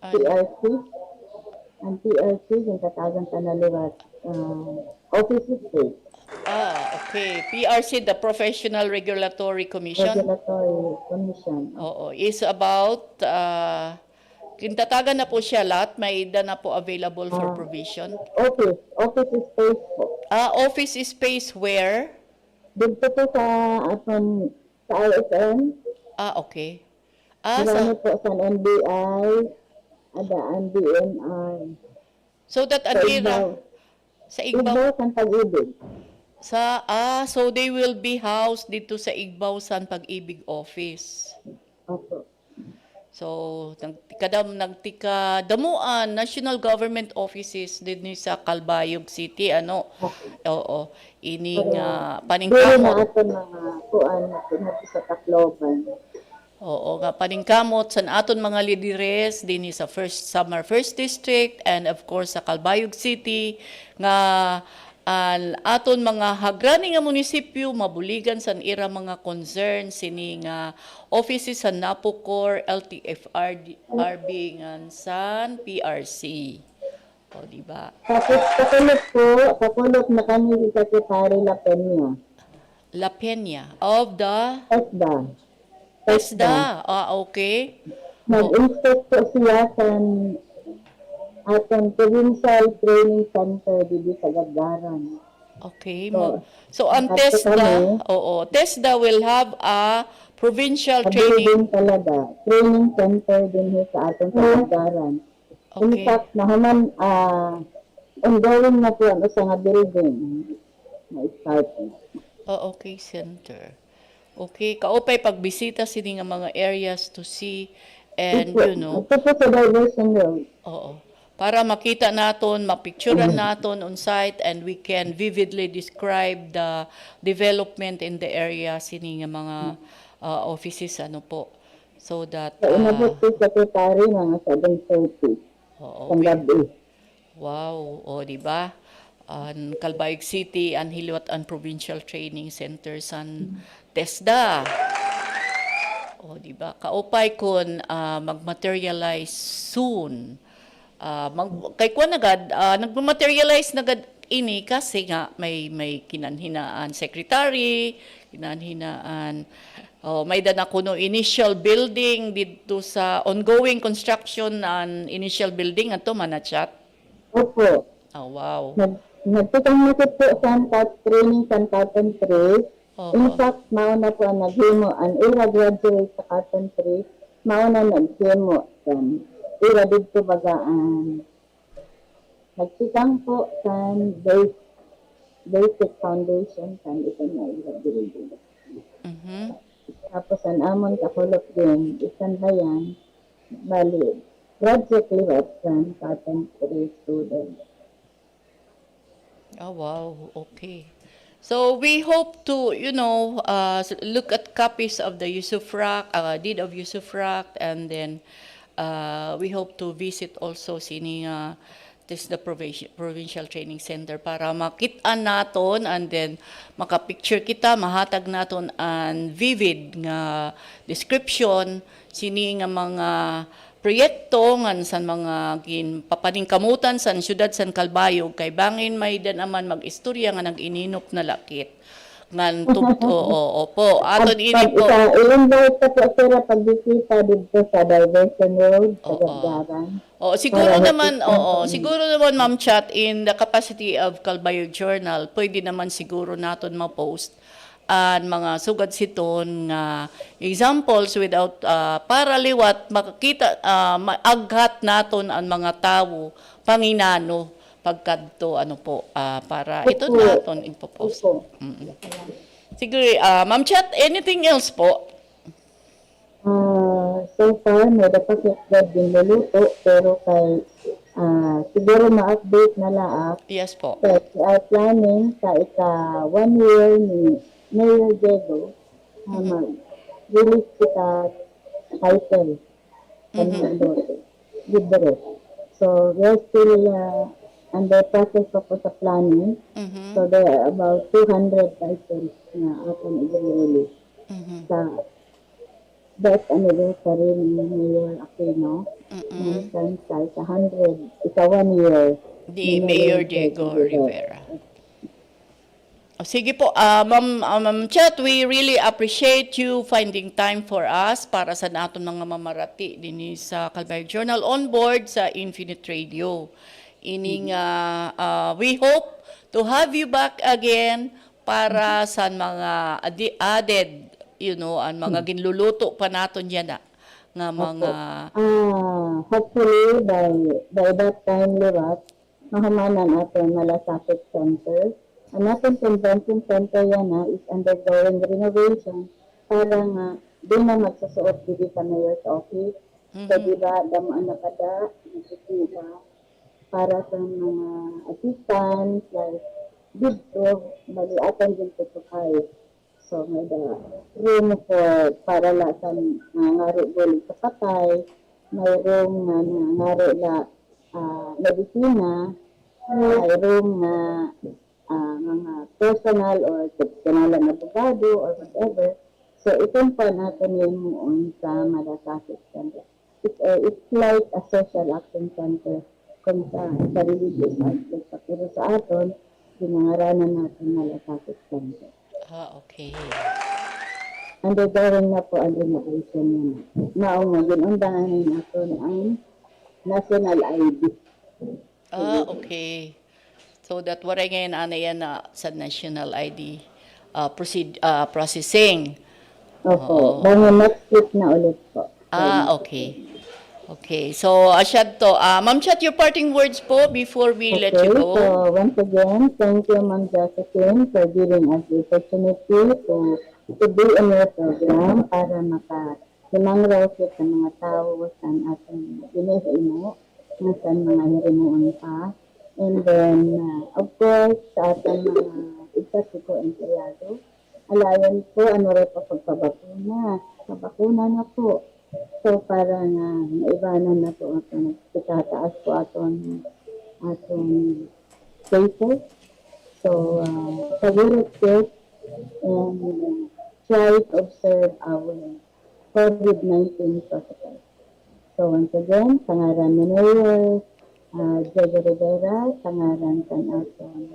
PRC. Ang PRC, yung katagang panaliwat. Office space. Okay. PRC, the Professional Regulatory Commission. Regulatory Commission. Is about, kintatagan na po siya lahat, may ida na po available for provision. Office space po. Office space where? Dito po sa ISN. Okay. Marami po sa NBI, ang DNR. So that sa Igbaw sa Pag-ibig. So they will be housed dito sa Igbaw San Pag-ibig office. Opo. So nagtika-damuan national government offices din sa Calbayog City ining paningkamot. Ato mga kuan sa Tacloban. Paningkamot sa aton mga lideres din sa First District and of course sa Calbayog City nga aton mga hagrani nga munisipyo mabuligan sa ira mga concern sini nga offices sa Napukor, LTFRB ngan san PRC. Di ba? Kapulot na kami sa Secretary La Peña of the TESDA. Okay. Nag-inspect po siya sa atong provincial training center dito sa Gagdaran. Okay. So ang TESDA will have a Provincial A training. building talaga. Training center din ho sa atong kapagaran. In Okay. fact, nahuman, ongoing na po ang usa nga building. Na-start na. Oh, okay, center. Okay, kaupay pagbisita sini nga mga areas to see and you know, Ito po sa Diversion Road. oo. Para makita naton, mapicturean naton on site and we can vividly describe the development in the area sini nga mga offices ano po. So that Sa inabot po secretary mga 7:30. oo, Sa gabi. wow, o di ba? Ang Calbayog City, ang Hilwat ang Provincial Training Center san TESDA. O di ba? Kaupay kun mag-materialize soon. Kay kuan agad nagma-materialize nagad ini kasi nga may kinanhinaan secretary, kinanhinaan may dana kuno initial building dito sa ongoing construction and initial building ato manachat. Opo. Oh, wow. Nagtutungkol po sa training sa Cotton Tree. Oo. In fact, mauna po ang naghimo, ang ira graduate sa Cotton Tree, mauna naghimo sa ira dito bagaan. Nagsikang po sa basic foundation sa ito na ira building. Tapos ang amon kakulot din, isang bayan, bali, project liwat sa Cotton Tree students. Oh, wow. Okay. So we hope to, you know, look at copies of the Usufruct, deed of Usufruct, and then we hope to visit also sini this the provincial training center para makita naton and then makapicture kita, mahatag naton ang vivid nga description sini nga mga proyekto ngan san mga papaningkamutan san syudad san Calbayog kay bangin may dan aman mag-istorya nga nag-ininop na lakit ngan opo aton ini po i-invite po sila pagbisita dito sa Diversion Road sa Gagdagan. Siguro naman Ma'am Chat in the capacity of Calbayog Journal pwede naman siguro naton ma-post and mga sugad siton nga examples without para liwat makakita maaghat naton ang mga tawo panginano pagkadto ano po para ito naton ipopost. Siguro Ma'am Chat, anything else po? So far may dapat din luluto pero kay siguro ma-update na laak. Yes po. We are planning sa 1 year ni Mayor Diego mag-release kita title with the rest. So we are still under process pa po sa planning. So there are about 200 titles na atong i-release sa death anniversary ni Mayor Aquino. Sa 100, isa 1 year. Di Mayor Diego Rivera. Sige po, Ma'am Chat, we really appreciate you finding time for us para sa naton mga mamarati din sa Calbayog Journal on board sa Infinite Radio. Ining we hope to have you back again para sa mga added, you know, ang mga ginluluto pa naton yan nga mga hopefully by that time liwat mahamanan aton Malasakit Center. Ang ating convention center yan is undergoing renovation para nga di na magsusuot dito sa mayor's office. So diba, damaan na kada, nagsusuba para sa mga assistants, like dito, bali atin din tutukay. So may da room for para la sa ngaro buli sa patay, may room nga ngaro la medisina, may room na mga personal or personal na abogado or whatever. So, itong pa natin yun sa Malasakit Center. It's like a social action center kung sa religious aspect. Pero sa aton, pinangaranan natin Malasakit Center. Okay. Undergoing na po ang renovation yun. Maong ginundangan natin ang national ID. Okay. So that waray ngayon ana yan sa national ID processing. Opo. Bali next week na ulit po. Okay. Okay. So, Ma'am Chat, your parting words po before we let you go. So once again, thank you, Ma'am Josephine, for giving us the opportunity to be in your program para makasimangrawsit sa mga tao sa ating ino sa mga hirimuon pa. And then, of course, sa ating mga iksasiko empleyado, alayan po, rin po pagpabakuna. Pabakuna na po. So, para naibanan na po atong itataas po atong cases. So, pag-irot and try to observe our COVID-19 protocol. So, once again, pangaran ni Mayor Diego Rivera, pangaran kan atong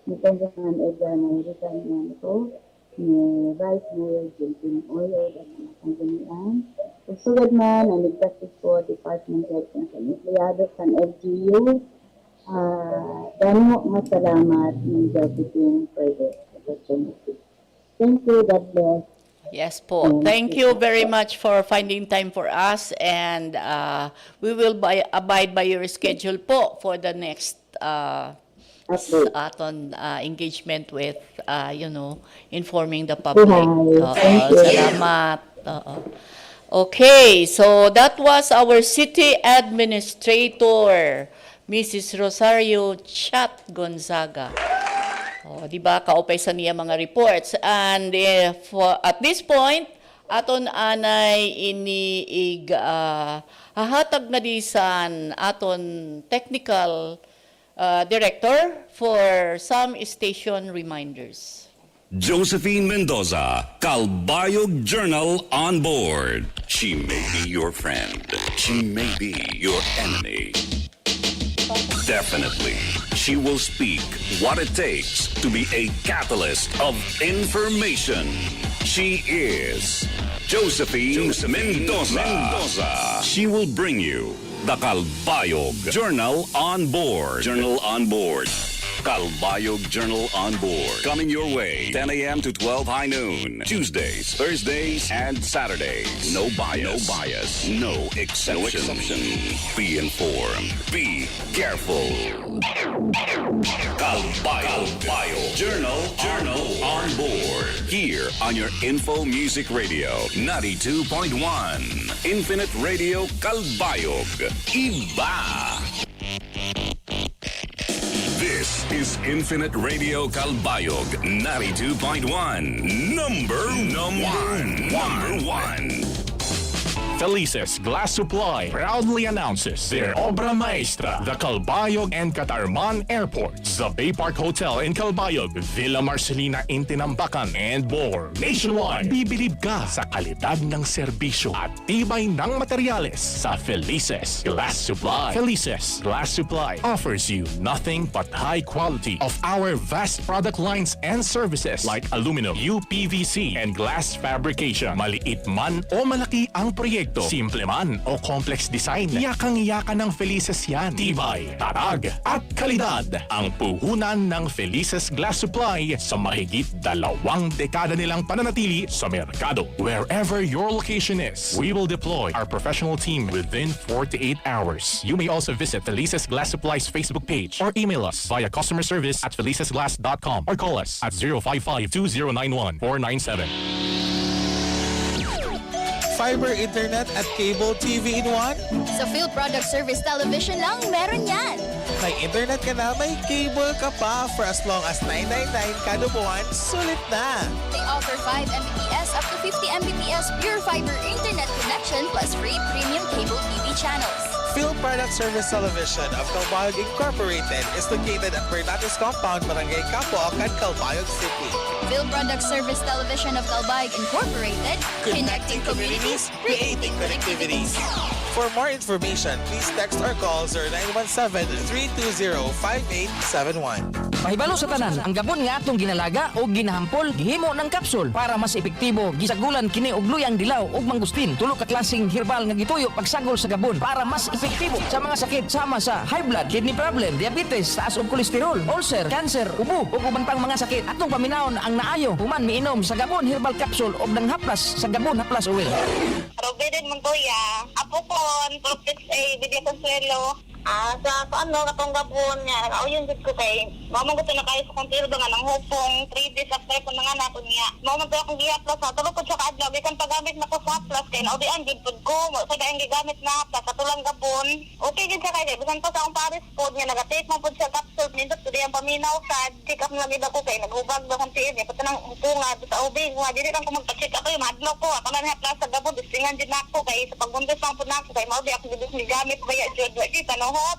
Congressman Edgar Mayrican ko, ni Vice Mayor Jilpin Oyo, at mga sanggunian. Sugad man, ang ligtas po, Department Head ng empleyado sa LGU. Damo nga salamat ng Josephine for this opportunity. Thank you, God bless. Yes po. Thank you very much for finding time for us, and we will abide by your schedule po for the next engagement with, informing the public. Salamat. Okay, so that was our City Administrator, Mrs. Rosario Chat Gonzaga. Di ba, kaupay sa niya mga reports. And at this point, aton anay hahatag na disan aton technical director for some station reminders. Josephine Mendoza, Calbayog Journal on board. She may be your friend. She may be your enemy. Definitely, she will speak what it takes to be a catalyst of information. She is Josephine Mendoza. She will bring you the Calbayog Journal on board. Journal on board. Calbayog Journal on board. Coming your way 10 a.m. to 12 high noon. Tuesdays, Thursdays, and Saturdays. No bias. No exception. Be informed. Be careful. Calbayog Journal on board. Here on your Info Music Radio 92.1. Infinite Radio Calbayog. Iba. This is Infinite Radio Calbayog 92.1. Number one. Felices Glass Supply proudly announces their Obra Maestra, the Calbayog and Catarman Airports, the Bay Park Hotel in Calbayog, Villa Marcelina in Tinambacan, and more. Nationwide, bibilib ka sa kalidad ng serbisyo at tibay ng materyales sa Felices Glass Supply. Felices Glass Supply offers you nothing but high quality of our vast product lines and services like aluminum, UPVC, and glass fabrication. Maliit man o malaki ang proyekto, simple man o complex design, yakang-yaka ng Felices yan. Tibay, tatag at kalidad ang puhunan ng Felices Glass Supply sa mahigit 2 dekada nilang pananatili sa merkado. Wherever your location is, we will deploy our professional team within 48 hours. You may also visit Felices Glass Supply's Facebook page or email us via customerservice@felicesglass.com or call us at 055-2091-497. Fiber internet at cable TV in one? Sa Field Product Service Television lang, meron yan. May internet ka na, may cable ka pa. For as long as $9.99 kada buwan, sulit na. They offer 5 Mbps up to 50 Mbps pure fiber internet connection plus free premium cable TV channels. Field Product Service Television of Calbayog Incorporated is located at Bernatis Compound, Barangay Capoacan, Calbayog City. Field Product Service Television of Calbayog Incorporated, connecting communities, creating connectivities. For more information, please text or call 0917-320-5871. Pahibalo sa tanan, ang gabon nga atong ginalaga o ginahampol gihimo ng kapsul para mas epektibo. Gisagulan kini og luyang dilaw ug mangustin. Tulo ka klaseng herbal nga gituyo pagsagol sa gabon para mas epektibo sa mga sakit sama sa high blood, kidney problem, diabetes, taas og kolesterol, ulcer, cancer, ubo ug uban pang mga sakit. Atong paminawon ang naayo human miinom sa gabon herbal capsule og nang haplas sa gabon haplas oil. Robeden Montoya, Apokon, Propix A, Video Consuelo. Sa ano, katong gabon niya, nag-auyon dito ko kay, mamang gusto na kayo sa kontil ba nga ng hupong, 3 days after ko na nga na ko niya. Mamang gusto akong gihaplas ha, tulog ko siya kaadlaw, bikan paggamit na ko sa haplas, kaya naudian, gipod ko, sa dahil gigamit na haplas, katulang gabon. Okay din siya kayo, bisan pa sa akong Paris food niya, nag-take mo po siya capsule, nindot ko diyan paminaw sa, check up na gida ko kay, nag-ubag ba kong tiyan, pati nang upunga, sa ubing, dili lang ko magpa-check up, madlaw ko, ako na haplas sa gabon, distingan din ako, kay sa pagbundes lang po na ako, kay maudi ako gidus gamit, kaya jod,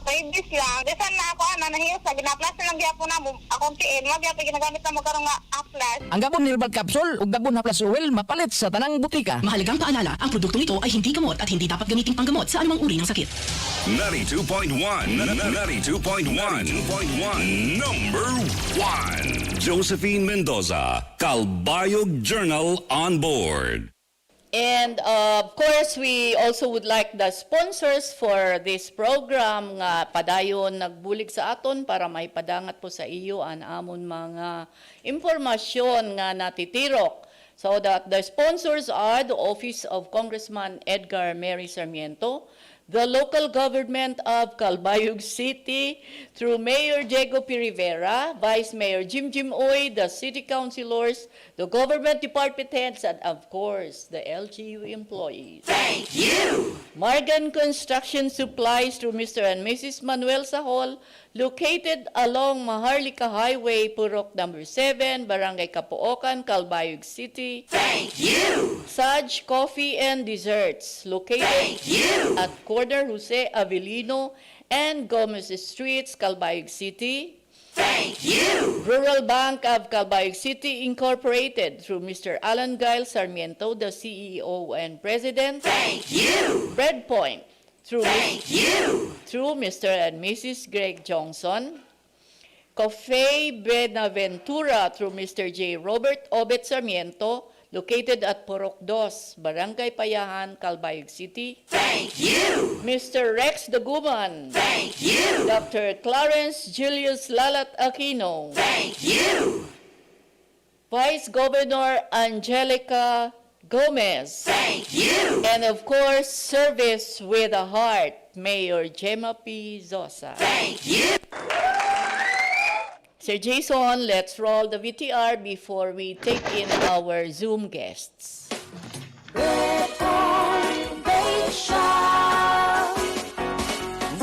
babies lang. Desan na ako, nahiyos na, ginaplas na lang gyapon na mo. Akong tiin, magyapon ginagamit na mo karong nga aplas. Ang gabon herbal capsule ug gabon haplas oil mapalit sa tanang butika. Mahalagang paalala, ang produktong ito ay hindi gamot at hindi dapat gamiting panggamot sa anumang uri ng sakit. 92.1 Number 1 Josephine Mendoza, Calbayog Journal on board. And of course, we also would like the sponsors for this program nga padayon nagbulig sa aton para maipadangat po sa iyo ang amon mga impormasyon nga natitirok. So that the sponsors are the Office of Congressman Edgar Mary Sarmiento, the local government of Calbayog City through Mayor Diego P. Rivera, Vice Mayor Jim Oy, the city councilors, the government department heads, and of course, the LGU employees. Thank you! Margan Construction Supplies through Mr. and Mrs. Manuel Sahol, located along Maharlika Highway, Purok number 7, Barangay Capoocan, Calbayog City. Thank you! Saj Coffee and Desserts, located at corner Jose Avelino and Gomez Streets, Calbayog City. Thank you! Rural Bank of Calbayog City Incorporated through Mr. Alan Gail Sarmiento, the CEO and President. Thank you! Breadpoint through through Mr. and Mrs. Greg Johnson. Cafe Benaventura through Mr. J. Robert Obet Sarmiento, located at Purok 2, Barangay Payahan, Calbayog City. Thank you! Mr. Rex Daguman. Thank you! Dr. Clarence Julius Lalat Aquino. Thank you! Vice Governor Angelica Gomez. Thank you! And of course, Service with a Heart, Mayor Gemma P. ZOSA. Thank you! Sir Jason, let's roll the VTR before we take in our Zoom guests.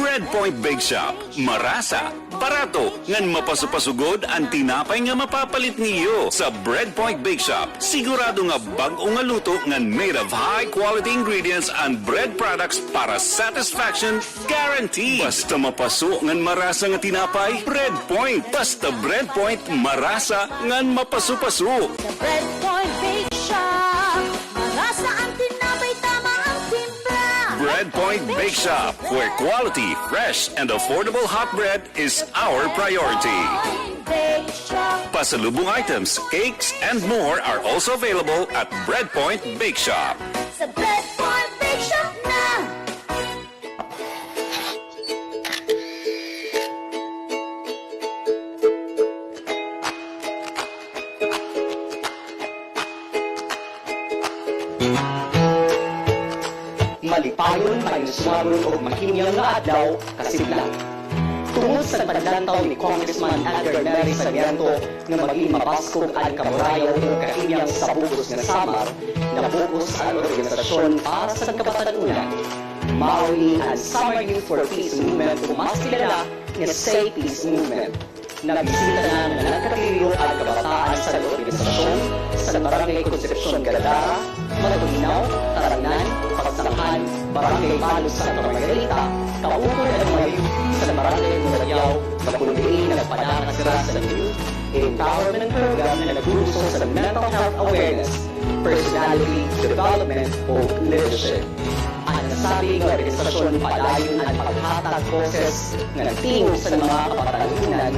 Breadpoint Bake Shop, marasa, barato, ngan mapasupasugod ang tinapay nga mapapalit niyo. Sa Breadpoint Bake Shop, sigurado nga bag-o nga luto ngan made of high-quality ingredients and bread products para satisfaction guaranteed. Basta mapaso ngan marasa nga tinapay, Breadpoint. Basta Breadpoint, marasa ngan mapasupaso. Sa Breadpoint Bake Shop, marasa ang tinapay, tama ang timpla. Breadpoint Bake Shop, where quality, fresh, and affordable hot bread is our priority. Pasalubong items, cakes, and more are also available at Breadpoint Bake Shop. Sa Breadpoint Bake Shop na! Malipayon, mayuswaron o mahimyang nga adlaw, kasiglang. Tungod sa paglantaw ni Congressman Edgar Mary Sarmiento nga maging mabaskog ang kamurayaw o kahimyang sa bugos nga samar na bugos ang organisasyon para sa kabatanunan. Mauni ang Summer Youth for Peace Movement o mas kilala nga Say Peace Movement. Nagbisita na ng nagkatiliyo ang kabataan sa organisasyon sa Barangay Concepcion Gadara, Matulinaw, Tarangan, Pagsalahan, Barangay Palos sa Margarita, Kaukoy at Mayu sa Barangay Mulayaw, Makundi nagpadanas sila sa youth empowerment program na nagluso sa mental health awareness, personality development o leadership. Ang nasabing organisasyon padayon ang paghatag boses na nagtingog sa mga kapatalunan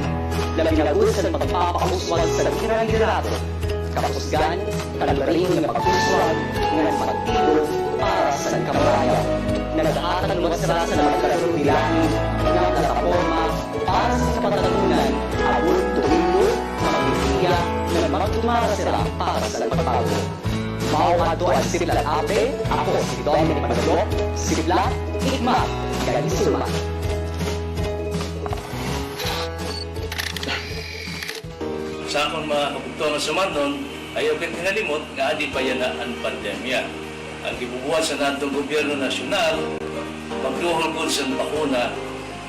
labi na gud sa magpapauswag sa kirang-kirato. Kapusgan, kalabaring nga pag-uswag nga magtigo para sa kamarayo. Naghatag masara sa magkaroon bilang nga plataforma para sa kapatalunan abot tuwilo magbibiya na magtumara sila para sa pagbago. Mao ato ang Siblat Ape, ako si Dominic Manalo, Siblat, Igma, Galisuma. Sa akong mga kabugtuang sumanon, ayaw kang tinalimot nga adi pa yan ang pandemya. Ang gibubuhat sa natong gobyerno nasyonal, magduhol po sa bakuna,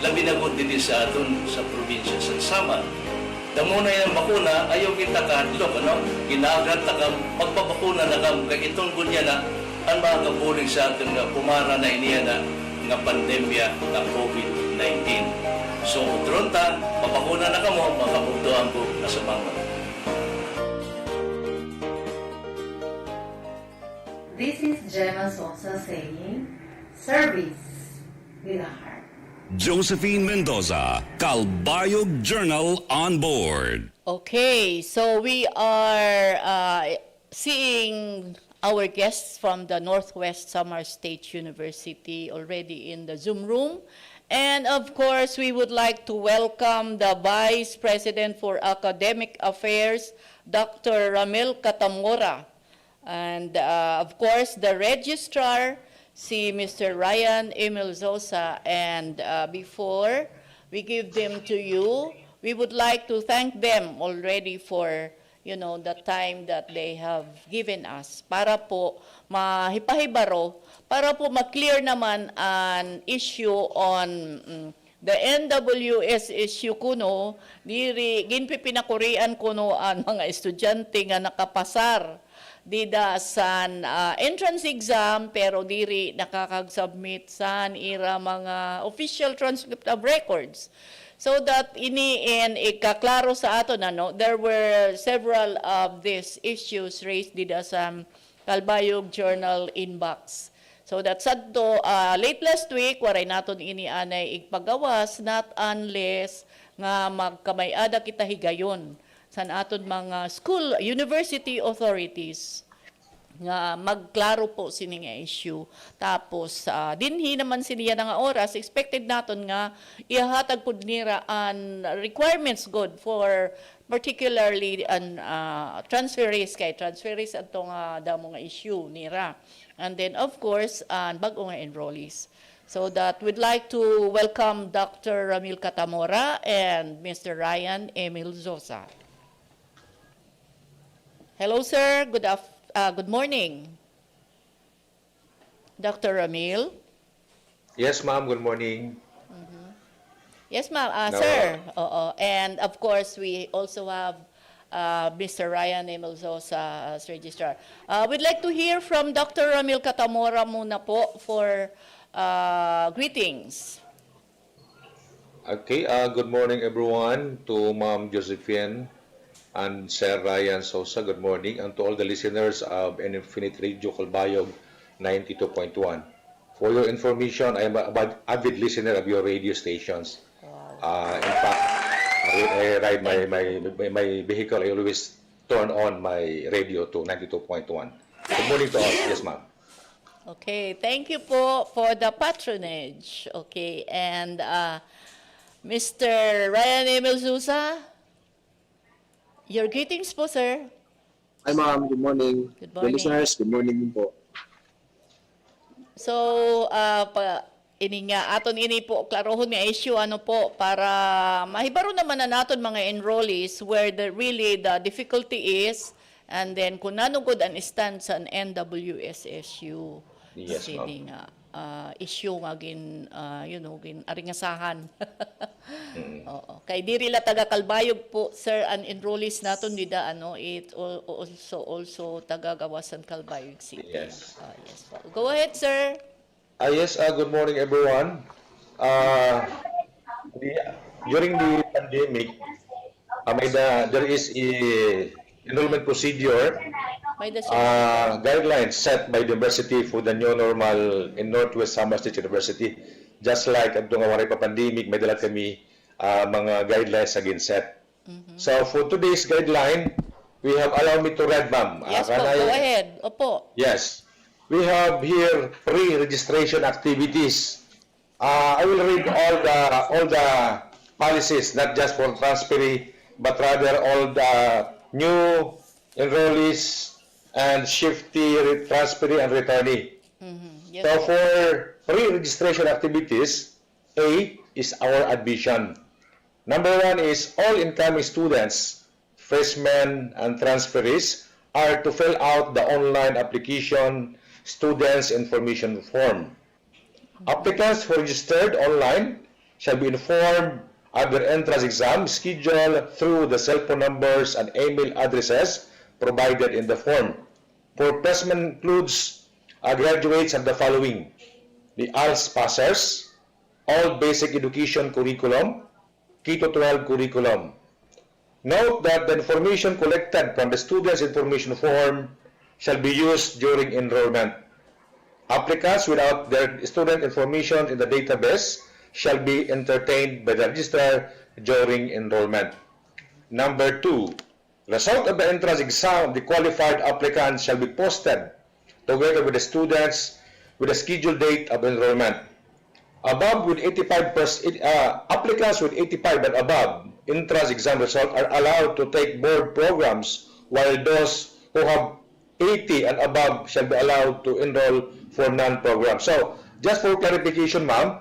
labi na po din sa aton sa probinsya sa Samar. Damo na yung bakuna, ayaw kita kahadlok, ano? Ginagat na kam, magpabakuna na kam, kag itong gunya na, ang mga kapuling sa aton nga pumara na iniya na nga pandemya ng COVID-19. So, tronta, papakuna na kamo, makabugtuan po na sa mga. This is Gemma Sosa saying, service with a heart. Josephine Mendoza, Calbayog Journal on board. Okay, so we are seeing our guests from the Northwest Samar State University already in the Zoom room. And of course, we would like to welcome the Vice President for Academic Affairs, Dr. RAMIL CATAMORA. And of course, the Registrar, si Mr. Ryan EMIL ZOSA. And before we give them to you, we would like to thank them already for the time that they have given us para po mahipahibaro, para po ma-clear naman an issue on the NWSSU kuno, diri ginpipinakurian kuno ang mga estudyante nga nakapasar dida san entrance exam pero diri nakakag-submit san ira mga official transcript of records. So that ikaklaro sa ato there were several of these issues raised dida sa Calbayog Journal inbox. So that sadto late last week waray naton anay igpagawas not unless nga magkamay-ada kita higayon san aton mga school university authorities nga magklaro po sini nga issue. Tapos dinhi naman siniya nga oras expected naton nga ihatag pud nira an requirements good for particularly an transferees kay transferees ato nga damo nga issue nira. And then of course bag-o nga enrollees. So that we'd like to welcome Dr. RAMIL CATAMORA and Mr. Ryan EMIL ZOSA. Hello sir, good morning. Dr. RAMIL? Yes, ma'am. Good morning. Yes, ma'am. Sir, and of course, we also have Mr. Ryan EMIL ZOSA as registrar. We'd like to hear from Dr. RAMIL CATAMORA muna po for greetings. Okay, good morning everyone to Ma'am Josephine and Sir Ryan Sosa. Good morning. And to all the listeners of Infinite Radio Calbayog 92.1. For your information, I am an avid listener of your radio stations. In fact, when I ride my vehicle, I always turn on my radio to 92.1. Good morning to all. Yes, ma'am. Okay, thank you po for the patronage. Okay, and Mr. Ryan EMIL ZOSA, your greetings po, sir. Hi, ma'am. Good morning. Good morning. The listeners, good morning din po. So, aton po, klarohon nga issue, po, para mahibaro naman na naton mga enrollees where really the difficulty is, and then kung nanugod ang stance sa NWSSU. Yes, ma'am. Nga, issue nga gin aringasahan. Oo. Kay diri la taga Calbayog po, sir, an enrollees naton dida it also taga Gawasan Calbayog City. Yes. Yes po. Go ahead, sir. Yes, good morning everyone. During the pandemic, there is a enrollment procedure guidelines set by the university for the new normal in Northwest Samar State University. Just like at nga waray pa pandemic, may dala kami mga guidelines again set. So for today's guideline, we have, allow me to read, ma'am. Yes po, go ahead. Opo. Yes. We have here pre-registration activities. I will read all the policies, not just for transferee, but rather all the new enrollees and shifty transferee and returnee. Yes, So for pre-registration activities, A is our admission. Number 1 is all incoming students, freshmen and transferees are to fill out the online application students information form. Applicants who registered online shall be informed of their entrance exam schedule through the cell phone numbers and email addresses provided in the form. For freshmen includes graduates of the following: the ALS passers, all basic education curriculum, K-12 curriculum. Note that the information collected from the student's information form shall be used during enrollment. Applicants without their student information in the database shall be entertained by the registrar during enrollment. Number 2, result of the entrance exam of the qualified applicants shall be posted together with the students with the scheduled date of enrollment. Above with 85%, applicants with 85 and above entrance exam result are allowed to take board programs, while those who have 80 and above shall be allowed to enroll for non-program. So, just for clarification, ma'am,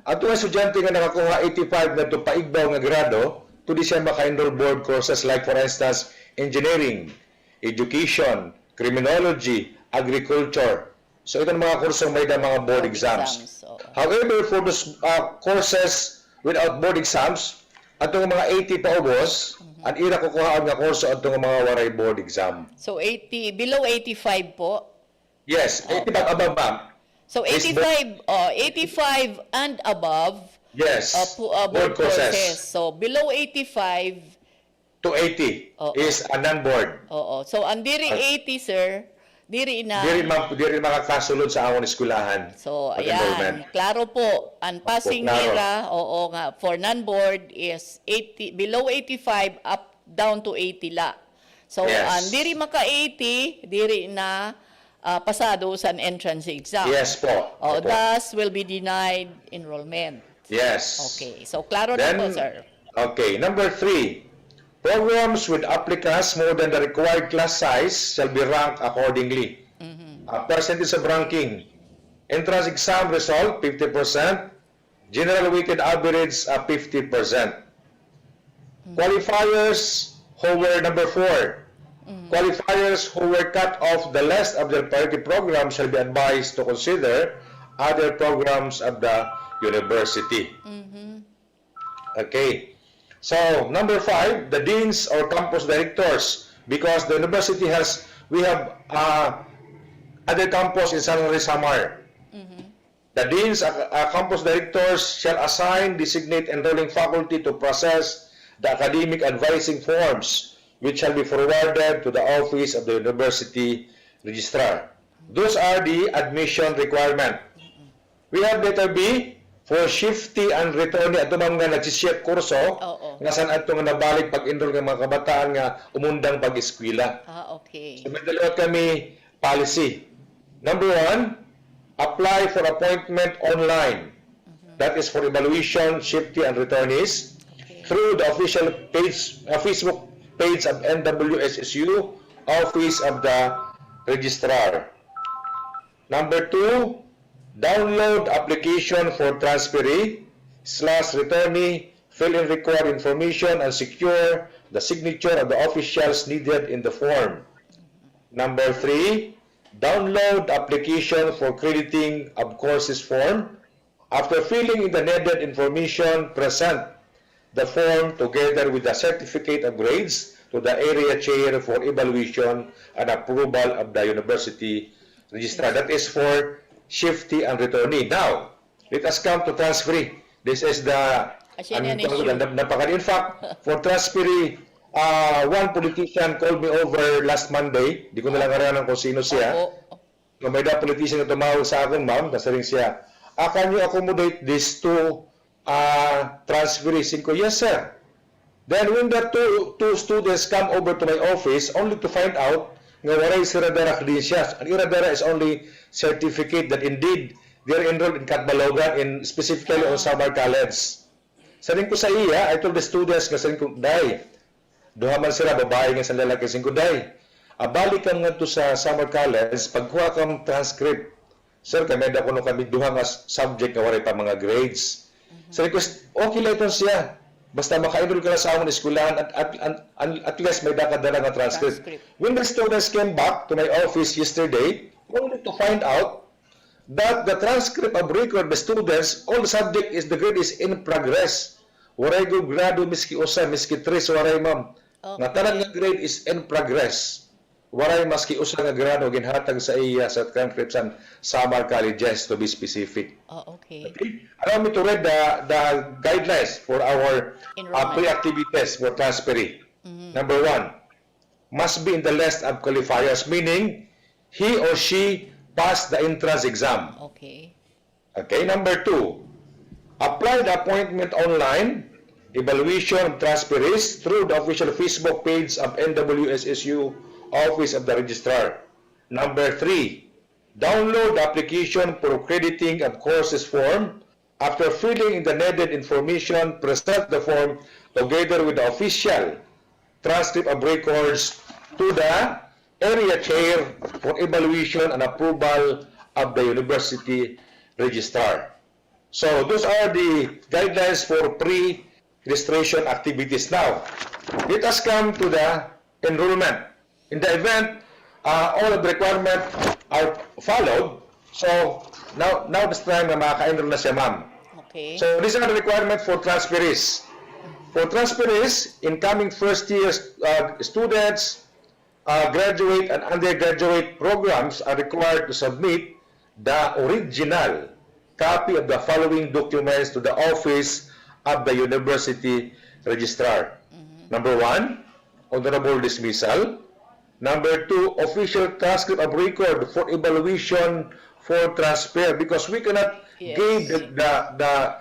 ato nga estudyante nga nakakuha 85 na ito paigbaw nga grado, pwede siya maka-enroll board courses like, for instance, engineering, education, criminology, agriculture. So, ito mga kursong may da mga board exams. However, for those courses without board exams, atong mga 80 pa ubos, ang ira kukuhaan nga kurso atong mga waray board exam. So, 80, below 85 po? Yes, 85 above, ma'am. So, 85 and above, yes, board courses. So, below 85 to 80 is a non-board. Oo. So, ang diri 80, sir, diri na. Diri makakasulod sa awon eskwelahan. So, ayan. Klaro po. Ang passing nila, oo nga, for non-board is 80, below 85 up down to 80 la. So, ang diri maka 80, diri na pasado sa entrance exam. Yes po. Thus will be denied enrollment. Yes. Okay. So, klaro na po, sir. Okay. Number 3. Programs with applicants more than the required class size shall be ranked accordingly. Percentage of ranking. Entrance exam result, 50%. General weighted average, 50%. Qualifiers who were, number 4. Qualifiers who were cut off the list of their priority program shall be advised to consider other programs of the university. Okay. So, number 5, the deans or campus directors, because the university has, we have other campus in San Jose Samar. The deans, campus directors shall assign, designate enrolling faculty to process the academic advising forms, which shall be forwarded to the office of the university registrar. Those are the admission requirement. We have letter B, for shifty and returnee ato mga nagsiship kurso nga saan ato nga nabalik pag-enroll ng mga kabataan nga umundang pag-eskwela. Okay. So may dalawa kami policy. Number 1, apply for appointment online. That is for evaluation, shifty and returnees through the official page, Facebook page of NWSSU, Office of the Registrar. Number 2, download application for transferee/returnee, fill in required information, and secure the signature of the officials needed in the form. Number 3, download application for crediting of courses form. After filling in the needed information, present the form together with the certificate of grades to the area chair for evaluation and approval of the university registrar. That is for shifty and returnee. Now, let us come to transferee. This is the napaka. In fact, for transferee, one politician called me over last Monday. Di ko na lang aranan kung sino siya. May da politician na tumawag sa akin, ma'am, kasi rin siya, can you accommodate these two transferees? Ko, yes, sir. Then when the two students come over to my office, only to find out nga walay sila dara credentials. Ang ira dara is only certificate that indeed they're enrolled in Calbayog in specifically on Samar College. Saling ko sa iya, I told the students nga saling ko, day, duha man sila babae nga sa lalaki, saling ko, day, abalik kang nga to sa Samar College, pagkuha kang transcript. Sir, kami da kuno kami duha nga subject nga walay pa mga grades. Saling ko, okay lang ito siya. Basta maka-enroll ka na sa among eskwelahan at least may dakadara nga transcript. When the students came back to my office yesterday, only to find out that the transcript of record the students, all the subject is the grade is in progress. Waray go grado miski usa, miski 3 waray ma'am. Nga tanan nga grade is in progress. Waray maski usa nga grado ginhatag sa iya sa transcript sa Samar Colleges to be specific. Okay. Allow me to read the guidelines for our pre-activities for transferee. Number 1, must be in the list of qualifiers, meaning he or she passed the entrance exam. Okay. Okay. Number 2, apply the appointment online, evaluation of transferees through the official Facebook page of NWSSU Office of the Registrar. Number 3, download the application for crediting of courses form. After filling in the needed information, present the form together with the official transcript of records to the area chair for evaluation and approval of the university registrar. So those are the guidelines for pre-registration activities. Now, let us come to the enrollment. In the event all of the requirements are followed, so now this time na makaka-enroll na siya, ma'am. Okay. So these are the requirements for transferees. For transferees, incoming first year students, graduate and undergraduate programs are required to submit the original copy of the following documents to the office of the university registrar. Number 1, honorable dismissal. Number 2, official transcript of record for evaluation for transfer, because we cannot give the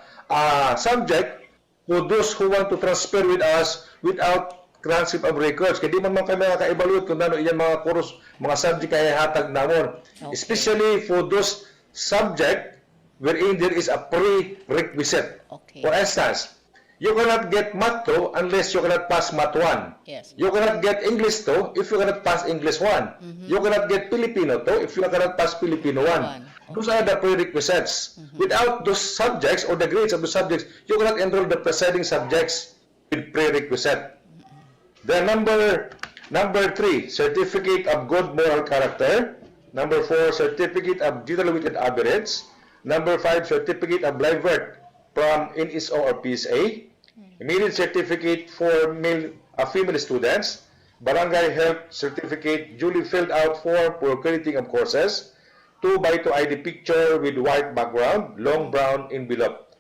subject to those who want to transfer with us without transcript of records. Kaya di man kami maka-evaluate kung ano iyan mga course, mga subject kaya hatag namon. Okay. Especially for those subject wherein there is a prerequisite. Okay. For instance, you cannot get Math 2 unless you cannot pass Math 1. Yes. You cannot get English 2 if you cannot pass English 1. You cannot get Filipino 2 if you cannot pass Filipino 1. Those are the prerequisites. Without those subjects or the grades of the subjects, you cannot enroll the preceding subjects with prerequisite. Then number 3, certificate of good moral character. Number 4, certificate of general weighted average. Number 5, certificate of live work from NSO or PSA, immediate certificate for female students, barangay health certificate, duly filled out form for crediting of courses, 2x2 ID picture with white background, long brown envelope.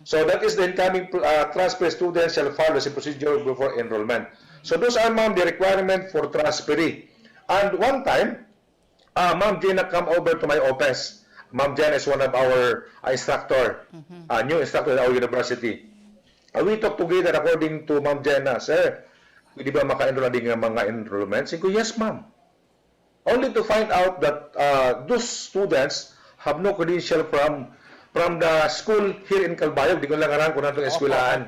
So that is the incoming transfer students shall follow the procedure before enrollment. So those are, ma'am, the requirement for transferee. And one time, Ma'am Gina come over to my office. Ma'am Jen is one of our instructor, new instructor at our university. We talk together according to Ma'am Jenna, sir, di ba maka-enroll na din ng mga enrollments? Sabi ko, yes, ma'am. Only to find out that those students have no credential from the school here in Calbayog. Di ko lang alam kung natong eskwelahan.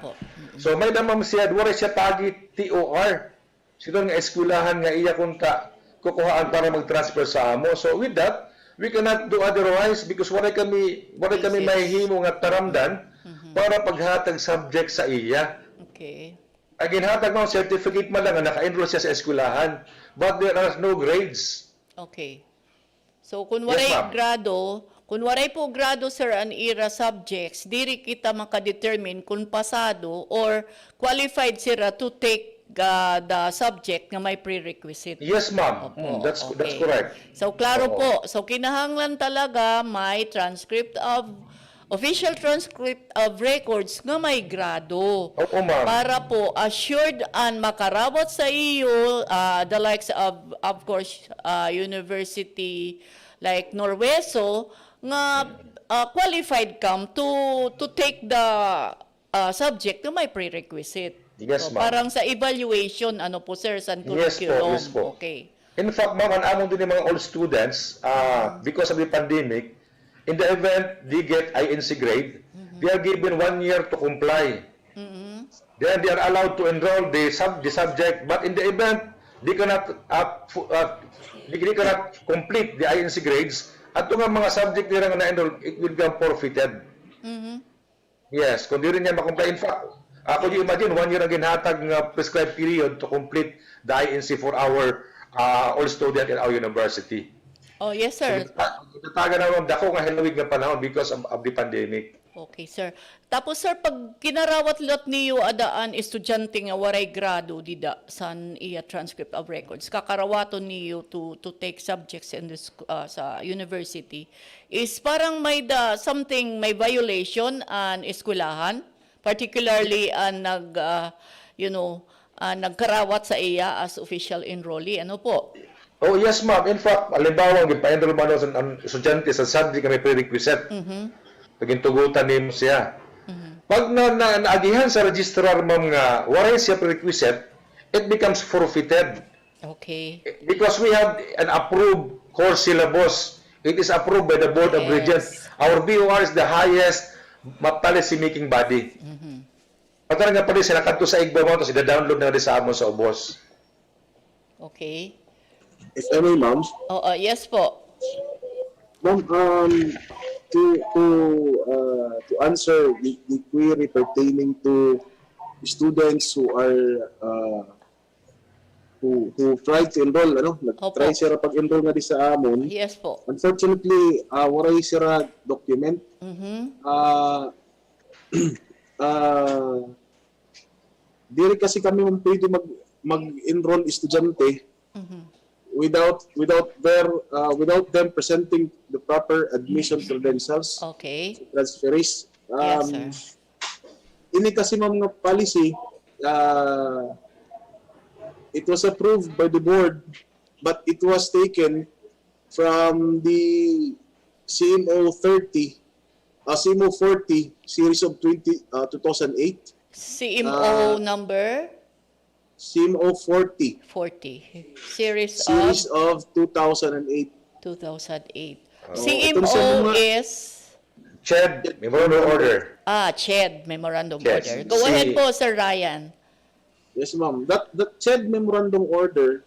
So may damang siya, wala siya tagi TOR. Sino nga eskwelahan nga iya kung kukuhaan para mag-transfer sa amo. So with that, we cannot do otherwise because wala kami mahihimo nga taramdan para paghatag subject sa iya. Okay. Ang ginhatag mo, certificate man lang na naka-enroll siya sa eskwelahan, but there are no grades. Okay. So kung waray po grado, sir, an ira subjects, diri kita makadetermine kung pasado or qualified sira to take the subject nga may prerequisite. Yes, ma'am. That's correct. So, klaro po. So, kinahanglan talaga may official transcript of records nga may grado. Opo, ma'am. Para po assured and makarabot sa iyo the likes of course, university like NWSSU nga qualified to take the subject nga may prerequisite. Yes, So, ma'am. parang sa evaluation, ano po sir, sa Yes po, curriculum. yes po. Okay. In fact, ma'am, ang among din yung mga old students, because of the pandemic, in the event they get INC grade, they are given 1 year to comply. Then they are allowed to enroll the subject, but in the event they cannot complete the INC grades, at nga mga subject nila nga na-enroll, it will become forfeited. Yes, kung di rin yan makomply. In fact, could you imagine, 1 year ang ginhatag nga prescribed period to complete the INC for our all student in our university. Oh, yes sir. Nataga naman dako nga hilawig nga panahon because of the pandemic. Okay, sir. Tapos, sir, pag kinarawat lot niyo adaan estudyante nga waray grado dida san iya transcript of records, kakarawaton niyo to take subjects in this sa university is parang may may violation an eskwelahan, particularly an nagkarawat sa iya as official enrollee. Ano po? Oh, yes, ma'am. In fact, alimbawa, gipa-enroll man ang estudyante sa subject nga may prerequisite. Naging tugutan nimo siya. Pag naagihan sa registrar, ma'am, nga waray siya prerequisite, it becomes forfeited. Okay. Because we have an approved course syllabus. It is approved by the Board of Regents. Our BOR is the highest policy-making body. Pagka nga pala sila kanto sa igba mo, tapos i-download na rin sa amon sa ubos. Okay. If I may, ma'am. Yes po. Ma'am, to answer the query pertaining to students who are who tried to enroll, nag-try sila pag-enroll nga di sa amon. Yes po. Unfortunately, waray sila document. Diri kasi kami pwede mag-enroll estudyante without them presenting the proper admission credentials. Okay. Transferees. Yes, sir. Ini kasi mga policy, it was approved by the board, but it was taken from the CMO 30, CMO 40 series of 2008. CMO number? CMO 40. 40. Series of 2008. 2008. ito CMO sa mga- is? CHED, Memorandum Order. CHED, Memorandum Yes. Order. Go ahead po, Sir Ryan. Yes, ma'am. That CHED Memorandum Order,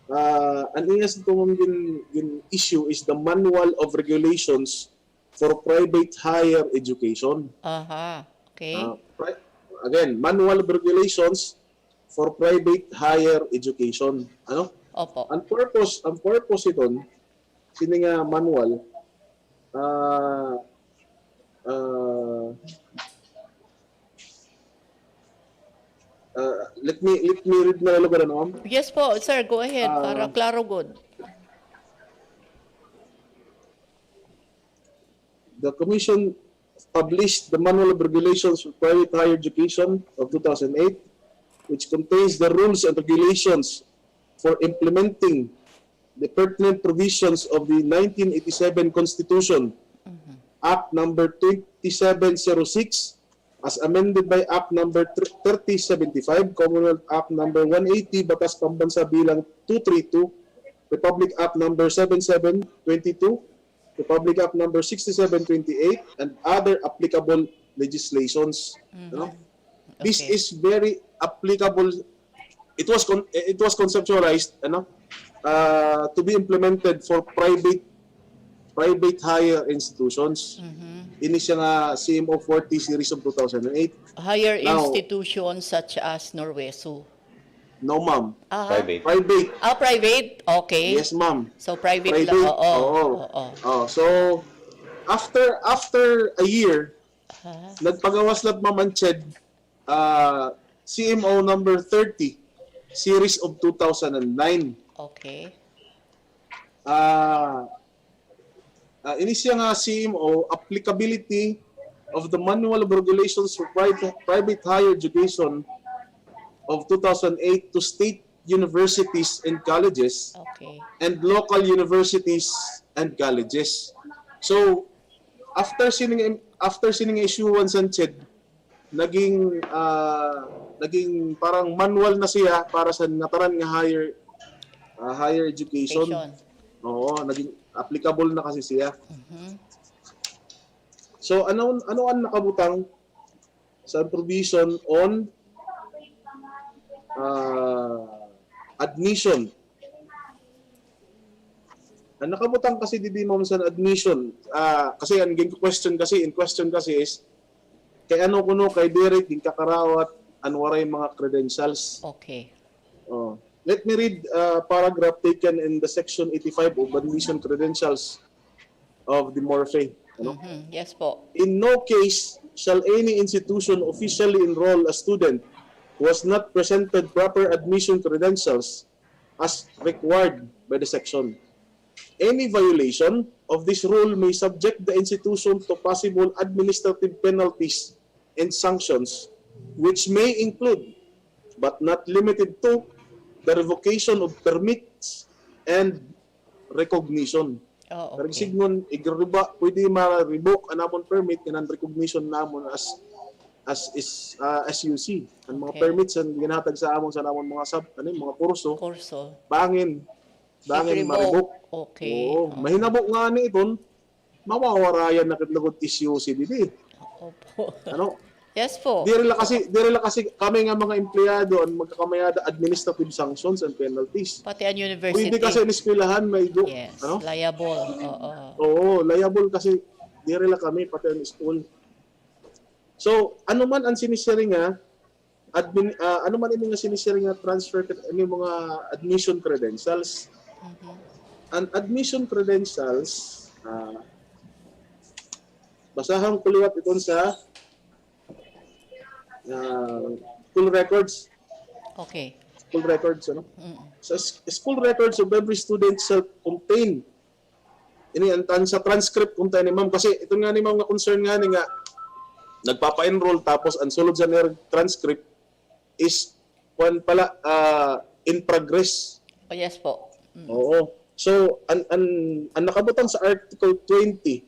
ang iyas ito mong issue is the Manual of Regulations for Private Higher Education. Okay. Again, Manual of Regulations for Private Higher Education. Opo. Ang purpose ito, sini nga manual, let me read na lugar na, ma'am. Yes po, sir. Go ahead. Para klaro good. The Commission published the Manual of Regulations for Private Higher Education of 2008, which contains the rules and regulations for implementing the pertinent provisions of the 1987 Constitution, Act number 2706, as amended by Act number 3075, Commonwealth Act number 180, Batas Pambansa bilang 232, Republic Act number 7722, Republic Act number 6728, and other applicable legislations. This is very applicable. It was conceptualized to be implemented for private higher institutions. Ini siya nga CMO 40 series of 2008. Higher Now, institutions such as NWSSU. No, ma'am. Private. Private. Private? Okay. Yes, ma'am. So, private. So, after a year, nagpagawas lang mamanched CMO number 30, series of 2009. Okay. Ini siya nga CMO, applicability of the Manual of Regulations for Private Higher Education of 2008 to state universities and colleges and local universities and colleges. So, after sining issuance and CHED, naging naging parang manual na siya para sa nataran nga higher education. Oo, naging applicable na kasi siya. So ano ang nakabutang sa provision on admission? Ang nakabutang kasi di ma'am sa admission, kasi ang question kasi is kay ano kuno kay Derek ging kakarawat anwaray mga credentials. Okay. Let me read paragraph taken in the section 85 of admission credentials of the MORFE. Yes po. In no case shall any institution officially enroll a student who has not presented proper admission credentials as required by the section. Any violation of this rule may subject the institution to possible administrative penalties and sanctions, which may include, but not limited to, the revocation of permits and recognition. Okay. Signon igriba pwede ma-revoke anamon permit kanang recognition namon as SUC. Ang mga permits ang ginhatag sa amon sa namon mga mga kurso. Bangin ma-revoke. Okay. Oo, mahinabok nga ni iton mawawarayan na kitlagot SUC dili. Opo. Ano? Yes po. Diri la kasi kami nga mga empleyado ang magkakamayada administrative sanctions and penalties. Pati ang university. Pwede kasi niskwelahan may do. Yes, liable. Oo, liable kasi diri la kami pati ang school. So, ano man ang sinisiri nga ano man ini nga sinisiri nga transfer ano mga admission credentials. Ang admission credentials basahan ko liwat iton sa school records. Okay. School records, ano? So, school records of every student shall contain ini ang sa transcript kung tayo ni ma'am. Kasi ito nga ni ma'am nga concern nga ni nga nagpapa-enroll tapos ang sulod sa transcript is pala in progress. Oh, yes po. Oo. So, ang nakabutang sa Article 20,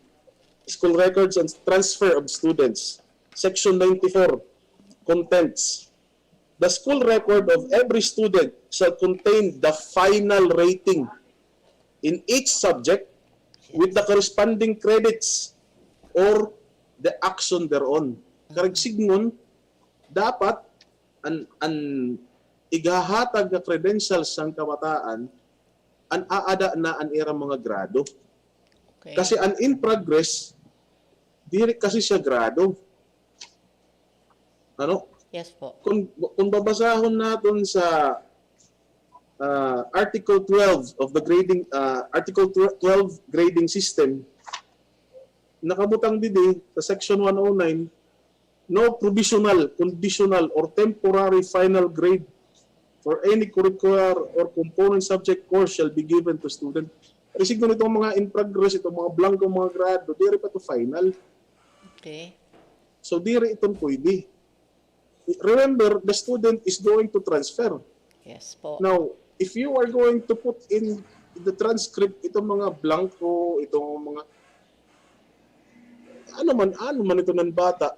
School Records and Transfer of Students, Section 94, Contents. The school record of every student shall contain the final rating in each subject with the corresponding credits or the action thereon. Karagsignon, dapat ang igahatag na credentials ng kabataan ang aada na ang irang mga grado. Okay. Kasi ang in progress, diri kasi siya grado. Ano? Yes po. Kung babasahon natin sa Article 12 of the grading Article 12 grading system, nakabutang didi sa Section 109, no provisional, conditional, or temporary final grade for any curricular or component subject course shall be given to student. Kasi kung itong mga in progress, itong mga blanco mga grado, diri pa to final. Okay. So diri itong pwede. Remember, the student is going to transfer. Yes po. Now, if you are going to put in the transcript itong mga blanco, itong mga ano man ito ng bata.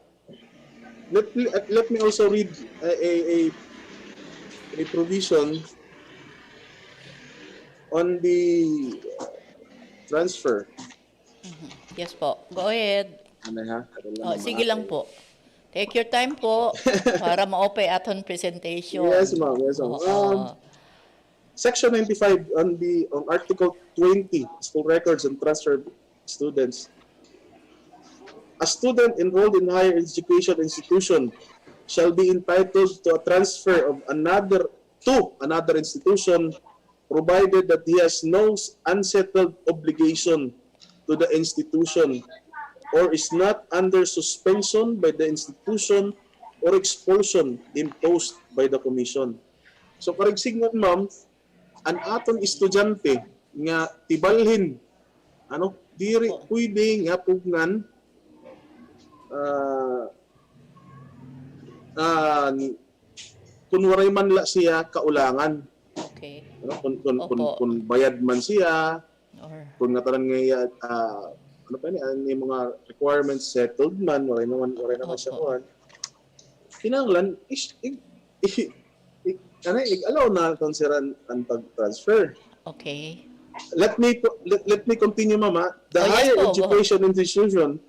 Let me also read a provision on the transfer. Yes po. Go ahead. Ano ha? Sige lang po. Take your time po para ma-open aton presentation. Yes, ma'am. Yes, ma'am. Section 95 on Article 20, School Records and Transfer Students. A student enrolled in higher education institution shall be entitled to a transfer of another institution provided that he has no unsettled obligation to the institution or is not under suspension by the institution or expulsion imposed by the commission. So karigsignon ma'am, ang aton estudyante nga tibalhin diri pwede nga pugnan kung waray man la siya kaulangan. Okay. Kung bayad man siya, kung nataran nga ni mga requirements settled man, waray naman siya kuhan. Kinahanglan allow na itong siran ang pag-transfer. Okay. Let me continue, Mama. The Yes higher po, go. education institution,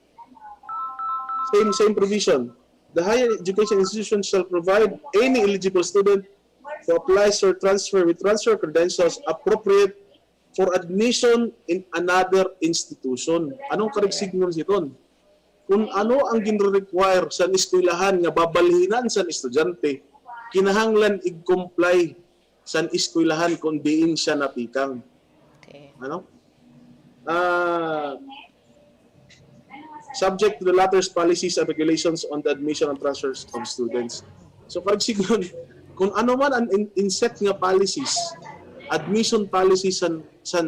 same provision. The higher education institution shall provide any eligible student who applies for transfer with transfer credentials appropriate for admission in another institution. Anong correct nun si Ton? Kung ano ang gin-require sa eskwelahan nga babalhinan sa estudyante, kinahanglan i-comply sa eskwelahan kung diin siya napikang. Okay. Ano? Subject to the latter's policies and regulations on the admission and transfers of students. So, for example, kung ano man ang inset nga policies, admission policies sa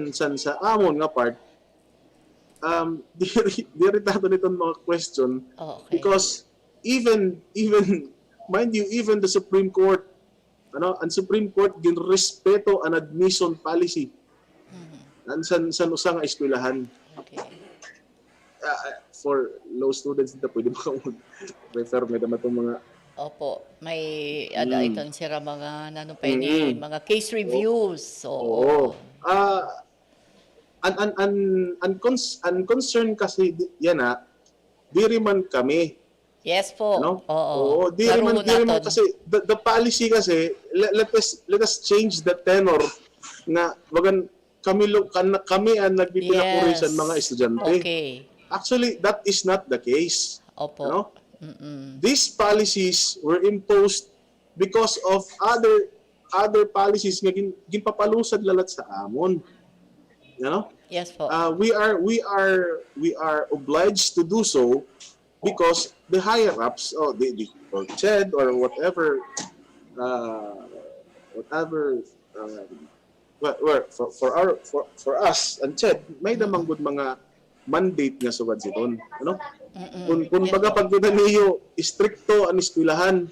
amon nga part, diri tato nitong mga question, because even mind you, even the Supreme Court, ang Supreme Court ginrespeto ang admission policy sa usa nga eskwelahan. For low students dito, pwede ba kung refer may naman itong mga... Opo, may itong sira mga mga case reviews. Oo. Ang concern kasi yan diri man kami. Yes po. Ano? Oo. Diri man kasi the policy kasi let us change the tenor na wagan kami ang nagpipinakuri sa mga estudyante. Okay. Actually, that is not the case. Opo. No? These policies were imposed because of other policies nga ginpapalusad lalat sa amon. You know? Yes po. We are obliged to do so because the higher ups, or CHED or whatever for us and CHED, may damang good mga mandate nga sugad siton, ano? Kung baga pagkunan niyo stricto ang eskwelahan,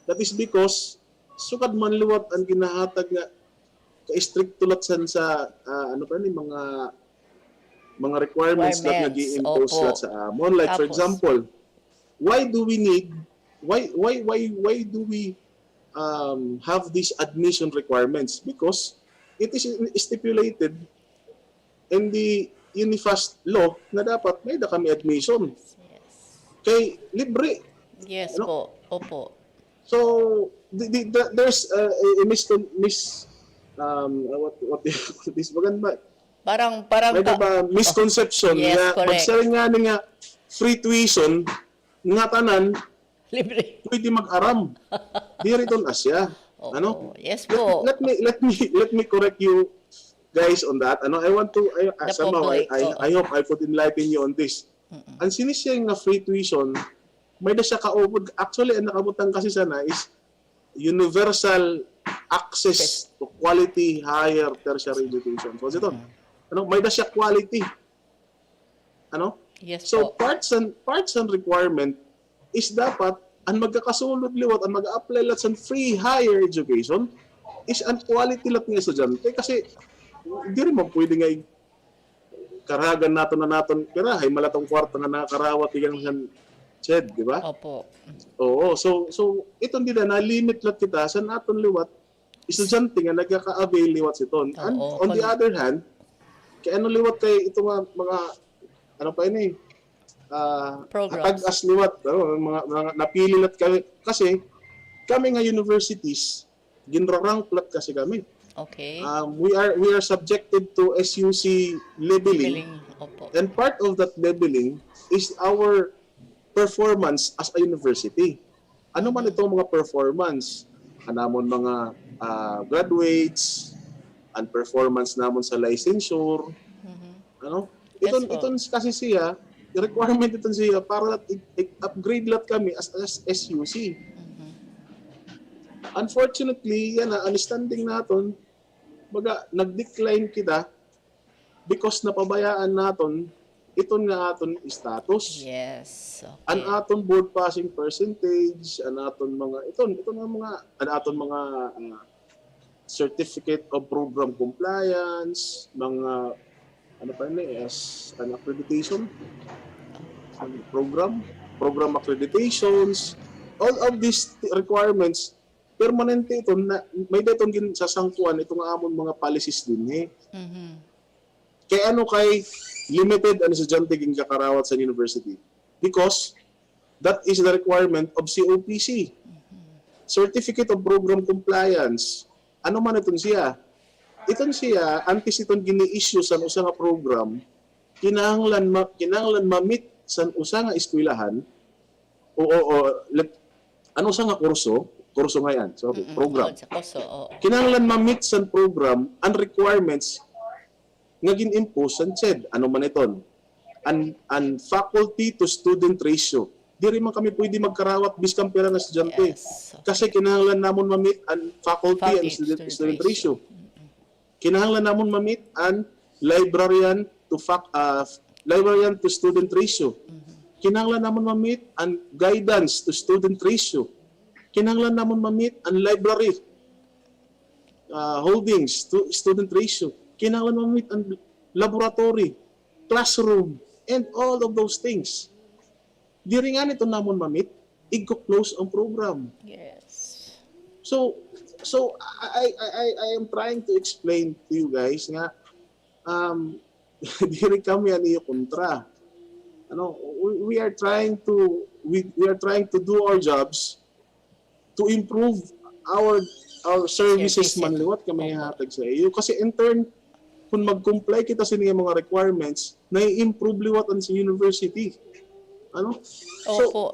that is because sukad man liwat ang ginahatag nga ka-stricto lat sa mga requirements that nag-i-impose lat sa amon. Like for example, why do we have these admission requirements? Because it is stipulated in the Unifast law na dapat may da kami admission. Kay libre. Yes po. Opo. So there's a parang may misconception na pagsaring nga free tuition nga tanan libre pwede mag-aram. Di riton Asya. Ano? Yes po. Let me correct you guys on that. I want to somehow I hope I could enlighten you on this. Ang sinisya nga free tuition, may da siya kaupod. Actually, ang nakabutang kasi sana is universal access to quality higher tertiary education. So, ito, may da siya quality. Yes so, po. parts and requirement is dapat ang magkakasulod liwat, ang mag-apply lat sa free higher education is ang quality lat ng estudyante. Kasi, hindi rin mo pwede nga karahagan naton pero hay malatong kwarta nga nakarawat igang sa CHED, di ba? Opo. Oo, so itong dida na limit lat kita sa naton liwat estudyante nga nagkaka-avail liwat siton. And on the other hand, kay liwat kay itong mga tag-as liwat, mga napili lat kami kasi kami nga universities ginrarank lat kasi kami. Okay. We are subjected to SUC labeling. And part of that labeling is our performance as a university. Ano man itong mga performance? Anamon mga graduates, and performance namon sa licensure. Iton kasi siya, requirement iton siya para upgrade lat kami as SUC. Unfortunately, yan understanding naton nag-decline kita because napabayaan naton iton nga aton status. Yes. Okay. An aton board passing percentage, an aton mga certificate of program compliance, mga accreditation, program accreditations, all of these requirements permanente ito na may detong sasangkuan itong amon mga policies din eh. Kaya ano kay limited ang estudyante ging kakarawat sa university? Because that is the requirement of COPC. Certificate of Program Compliance. Ano man itong siya? Itong siya, antes itong gini-issue sa usa nga program, kinahanglan ma-meet sa usa nga eskwelahan ano sa nga kurso nga yan, so program. Kinahanglan ma-meet sa program ang requirements nga gin-impose sa CHED. Ano man iton? Ang faculty to student ratio. Di rin man kami pwede magkarawat biskang pera ng estudyante. Kasi kinahanglan namon ma-meet ang faculty and student ratio. Kinahanglan namon ma-meet ang librarian to student ratio. Kinahanglan namon ma-meet ang guidance to student ratio. Kinahanglan namon ma-meet ang library holdings to student ratio. Kinahanglan ma-meet ang laboratory, classroom, and all of those things. Di rin nga nito namon ma-meet, i-close ang program. Yes. So I am trying to explain to you guys nga di rin kami ano kontra. Ano, we are trying to do our jobs to improve our services man liwat kami hatag sa iyo kasi in turn kung mag-comply kita sa mga requirements na-improve liwat ang sa university. Ano? So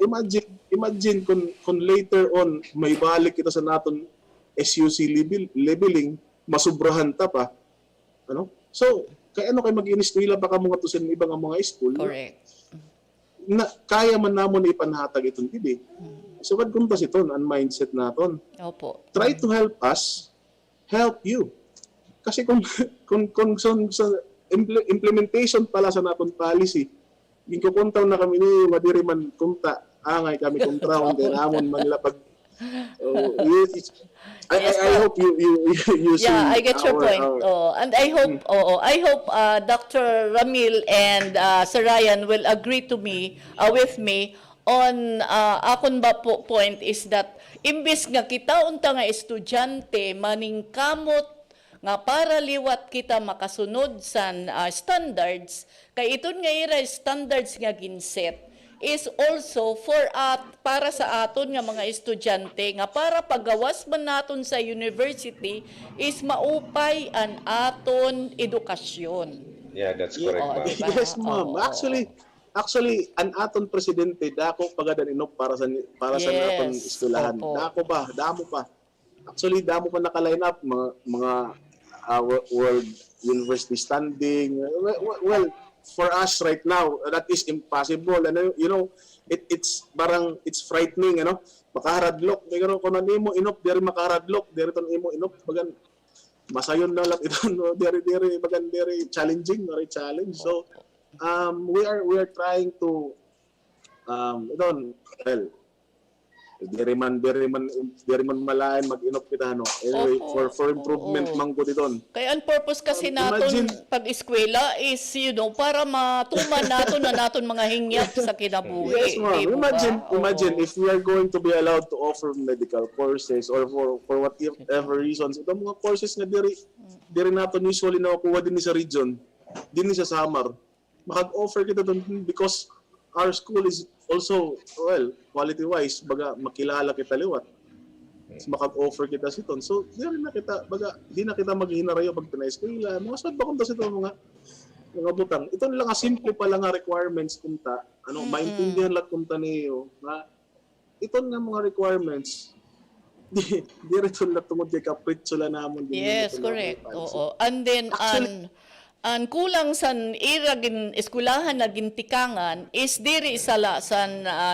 imagine kung later on may balik kita sa naton SUC leveling, masubrahan ta pa. Ano? So, kaya ano kay mag-iniskwela pa ka mga to sa ibang mga school? Correct. Na, kaya man namon ipanhatag itong tibi. So, what kuntas ito ang mindset naton? Opo. Try to help us, help you. Kasi kung sa implementation pala sa naton policy, gikukuntaw na kami ni madiri man kunta, angay kami kontrahon kay namon man lapag I hope you see. Yeah, I get your point. And I hope Dr. Ramil and Sir Ryan will agree to me with me on akon ba po point is that imbis nga kita unta nga estudyante maningkamot nga para liwat kita makasunod sa standards kay iton nga ira standards nga ginset is also for para sa aton nga mga estudyante nga para pagawas man naton sa university is maupay an aton edukasyon. Yeah, that's correct, ma'am. Diba? Yes, ma'am. Actually, an aton presidente dako pagadan inop para sa naton eskwelahan. Damo pa. Actually, damo pa naka-line up mga world university standing. Well, for us right now, that is impossible. And you know, it's frightening, ano? Makaharadlok. Pero kung nimo inop, diri makaharadlok, diri ton imo inop, bagan masayon na lang ito, no? Diri bagan diri challenging, very challenge. So, we are trying to diri man malain mag-inop kita no. Anyway, for improvement man ko dito. Kaya ang purpose kasi naton pag-eskwela is para matuman naton mga hingyap sa kinabuhi. Yes, ma'am. Imagine if we are going to be allowed to offer medical courses or for whatever reasons, itong mga courses nga diri naton usually nakukuha din sa region, din sa Samar. Makag-offer kita doon because our school is also, quality-wise, baga makilala kita liwat. So, makag-offer kita siton. So, di na kita maghinarayo pag pina-eskwela. Mga saan ba kunta sito mga butang. Ito lang simple pa lang nga requirements kunta. Maintindihan lang kunta niyo na ito nga mga requirements di rito lang tungod kay kapritso lang namon. Yes, correct. Oo. And then, ang kulang san iragin eskwelahan na gintikangan is diri sa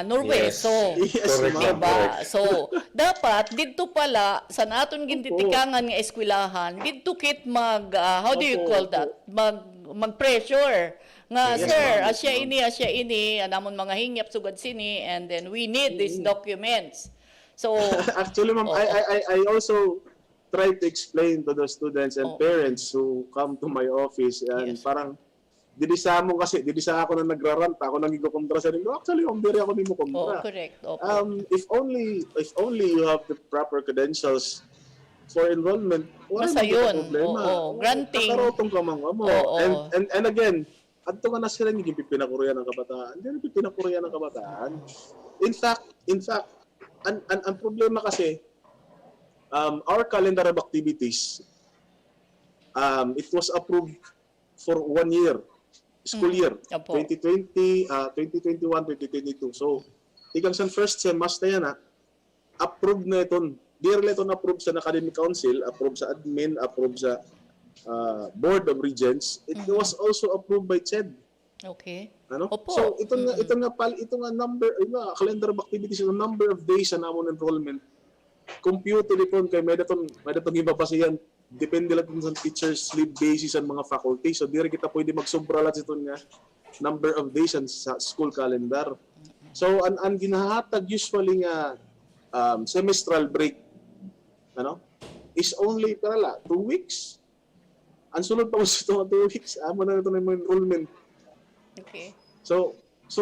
Norway. Yes. So, Correct. So, dapat didto pala sa naton gintikangan nga eskwelahan, didto kit how do you call that? Mag-pressure nga sir, asya ini anamon mga hingyap sugad sini and then we need these documents. So, actually ma'am, I also try to explain to the students and parents who come to my office and parang dili sa mo kasi, dili sa ako na nagrarant, ako nang gikontra sa nimo. Actually, diri ako nimo kontra. Correct. Opo. If only you have the proper credentials for enrollment, wala Basta man yun. problema. Oo. Granting. Kakarotong ka mga mo. Oo. And again, adto nga na sila yung pinakurya ng kabataan. Hindi pinakurya ng kabataan. In fact, ang problema kasi, our calendar of activities, it was approved for 1 year, school year, Opo. 2020, 2021, 2022. So, ikang sa first sem, mas na yan approved na ito. Dearly ito na-approve sa Academic Council, approved sa admin, approved sa Board of Regents. It was also approved by CHED. Okay. Ano? Opo. So ito nga number, calendar of activities, the number of days sa namon enrollment. Computed ito kay may datong ibabasihan. Depende lang sa teacher's leave basis ang mga faculty. So dire kita pwede magsobra lang ito nga number of days sa school calendar. So ang ginahatag usually nga semestral break is only 2 weeks. Ang sunod pa sa 2 weeks, amo na ito na yung enrollment. Okay. So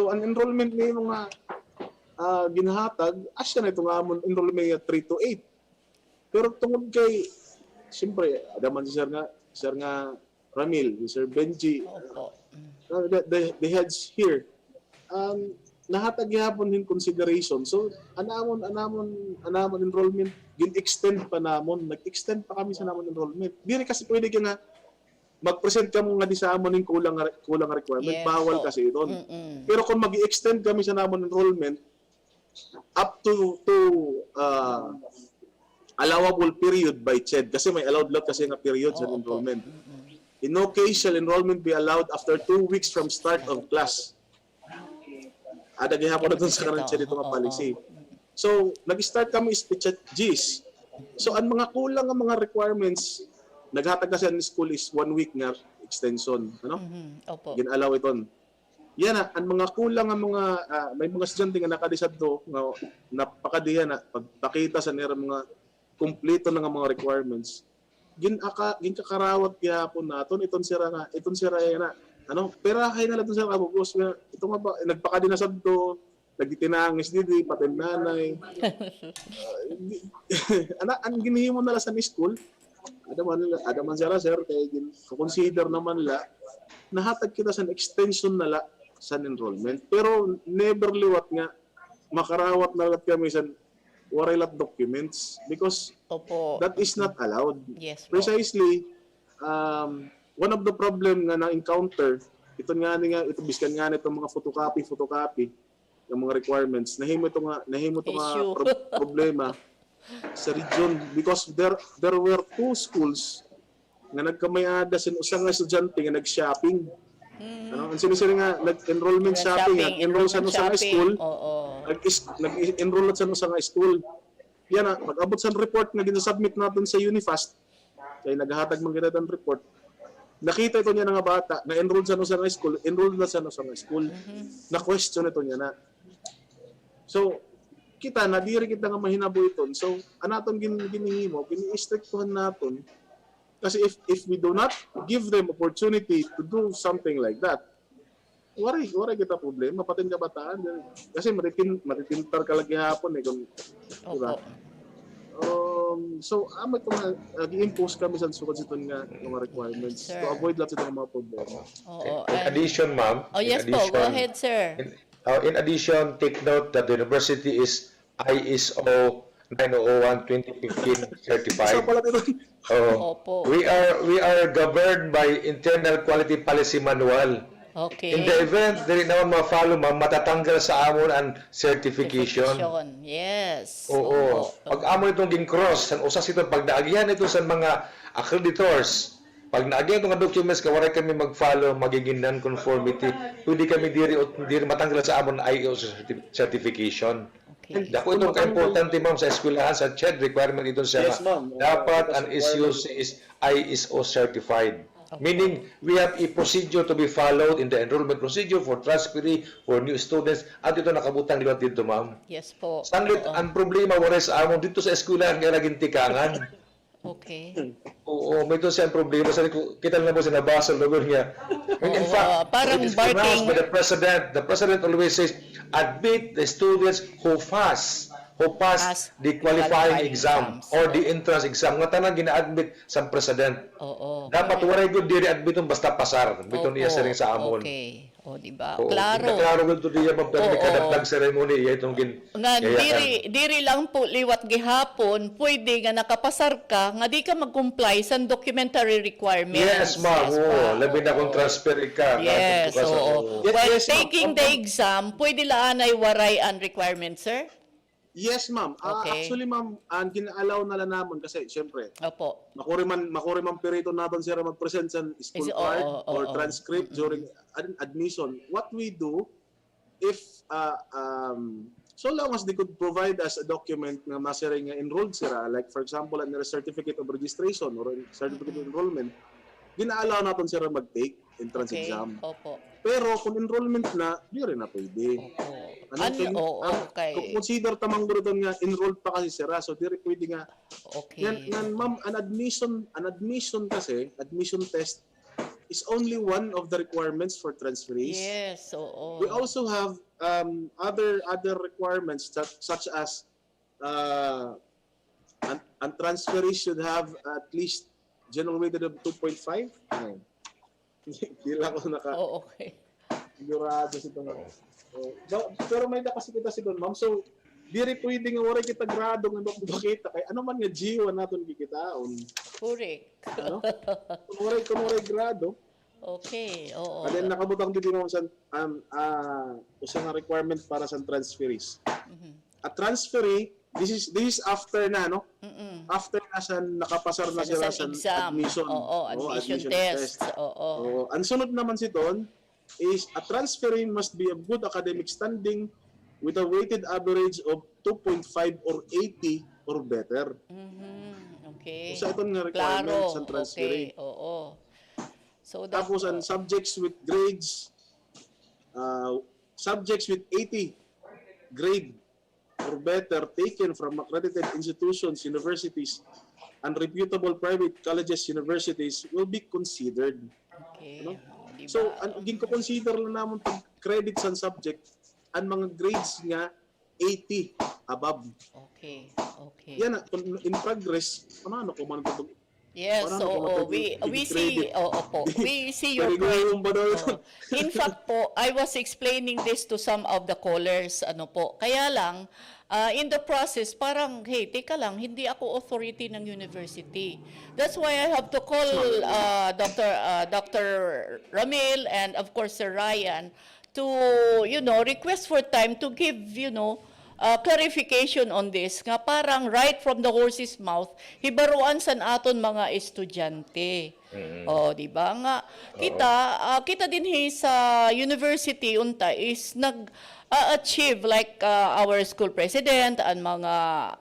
ang enrollment ni mga ginahatag, asya na itong amon enrollment 3 to 8. Pero tungod kay, siyempre, adaman si Sir nga Ramil, si Sir Benji, the heads here, nahatag yapon din consideration. So, anamon enrollment, gin-extend pa namon, nag-extend pa kami sa namon enrollment. Di rin kasi pwede ka nga, mag-present ka mo nga di sa amon yung kulang requirement, Yes, bawal po. kasi ito. Pero kung mag-extend kami sa namon enrollment, up to allowable period by CHED, kasi may allowed lot kasi nga period sa enrollment. In no case shall enrollment be allowed after 2 weeks from start of class. Ada gihapon na sa kanan CHED ito nga policy. So, nag-start kami speech at GIS. So, ang mga kulang ang mga requirements, naghatag kasi ang school is 1 week nga extension. Opo. Ginalaw ito. Yan ang mga kulang ang mga, may mga estudyante nga nakadisad to, nga napakadihan na, pagpakita sa nila mga kumpleto ng mga requirements. Ginkakarawat gyapon naton iton sira yan na. Perahay na lang itong sira kabugos. Ito nga ba, nagpakadinasad to, nagtitinangis didi, pati nanay. Ang ginihimo na lang sa school, adaman sila sir, kaya consider naman la, nahatag kita sa extension na la sa enrollment. Pero never liwat nga, makarawat na lang kami sa warilat documents because that is not allowed. Yes, precisely, one of the problem nga na-encounter, ito biskan nga itong mga photocopy, yung mga requirements, nahimo ito nga problema sa region because there were 2 schools nga nagkamayada sa usang nga estudyante nga nag-shopping. Ang sinisiri nga, nag-enrollment shopping, nag-enroll sa usang school, nag-enroll sa usang school. Yan mag-abot sa report nga ginasubmit natin sa Unifast, kaya naghahatag man kita ng report, nakita ito niya ng bata, na-enroll sa usang school, enroll na sa usang school, na-question ito niya na. So, kita na diri kita nga mahinabuhiton. So, anaton ginihimo, gini-strictuhan naton. Kasi if we do not give them opportunity to do something like that, waray kita problema patin kabataan. Kasi matitintar ka lagi hapon diba? So, amo ito nga, gi-impose kami sa sukad ito nga mga requirements to avoid lahat itong mga problema. In addition, ma'am. Yes po, go ahead, sir. In addition, take note that the university is ISO 901-2015 certified. We are governed by internal quality policy manual. Okay. In the event dili naman ma-follow, matatanggal sa amon ang certification. Yes. Oo. Pag amon itong gin-cross, san usas ito pag naagihan ito sa mga accreditors. Pag naagihan itong documents ka wala kami mag-follow, magiging non-conformity, pwede kami diri matanggal sa amon ISO certification. Dako itong ka-importante, ma'am, sa eskwelahan, sa CHED requirement ito siya. Yes, ma'am. Dapat ang SUC is ISO certified. Meaning, we have a procedure to be followed in the enrollment procedure for transferee, for new students, at ito nakabutang liwat dito, ma'am. Yes po. Sanglit, ang problema, wala sa amon dito sa eskwelahan, kaya naging tikangan. Okay. Oo, may doon siyang problema. Sabi ko, kita lang mo sinabasa lugar niya. And in fact, parang it is pronounced barking. by the president always says, admit the students who pass the qualifying exam or the entrance exam. Nga tanang gina-admit sa president. Oo. Dapat waray good diri admit basta pasar. Biton iya sa ring sa amon. Okay. O, di ba? Oo, Klaro. klaro gud diya magpermi kada flag ceremony iya itong Nga diri lang po liwat gihapon, pwede nga nakapasar ka, nga di ka mag-comply sa documentary requirements. Yes, ma'am. Labi na kung transfer ka. Yes, oo. While Yes, ma'am. taking the exam, pwede laan ay waray ang requirement, sir? Yes, ma'am. Okay. Actually, ma'am, ang gina-allow na lang naman kasi, syempre, Opo. makuri man perito natin sila mag-present sa school card or transcript during admission. What we do, if, so long as they could provide us a document na masira nga enrolled sila, like for example, a certificate of registration or a certificate of enrollment, gina-allow natin sila mag-take entrance exam. Opo. Pero kung enrollment na, di rin na pwede. Consider tamang guro doon nga, enrolled pa kasi sira. So, di rin pwede nga. Okay. Ma'am, an admission kasi, admission test is only one of the requirements for transferees. Yes, oo. We also have other requirements such as an transferee should have at least general weighted of 2.5. Hindi lang ako okay. Sigurado sa ito. Pero may nakasita si Don, ma'am. So, di rin pwede nga wala kita grado nga makita. Kaya ano man nga G1 natin kikitaon. Correct. Ano? Kung wala grado. Okay, oo. And then nakabutang dito mo sa usang requirement para sa transferees. A transferee, this is after na, no? After na sa nakapasar na sila sa admission. Admission test. Ang sunod naman si Don is a transferee must be of good academic standing with a weighted average of 2.5 or 80 or better. Okay. So ito nga requirement sa transferee. Okay, oo. So tapos ang subjects with grades, subjects with 80 grade or better taken from accredited institutions, universities, and reputable private colleges, universities will be considered. Okay. No? So, ang consider lang naman pag credits and subject, ang mga grades nga 80 above. Okay. Okay. Yan, in progress, ano kung man ito? Yes, we see we see your point. In fact po, I was explaining this to some of the callers, kaya lang in the process parang hey, teka lang, hindi ako authority ng university. That's why I have to call Dr. Ramil and of course Sir Ryan to request for time to give clarification on this nga parang right from the horse's mouth hibaruan san aton mga estudyante. Di ba nga kita din sa university unta is nag-achieve like our school president and mga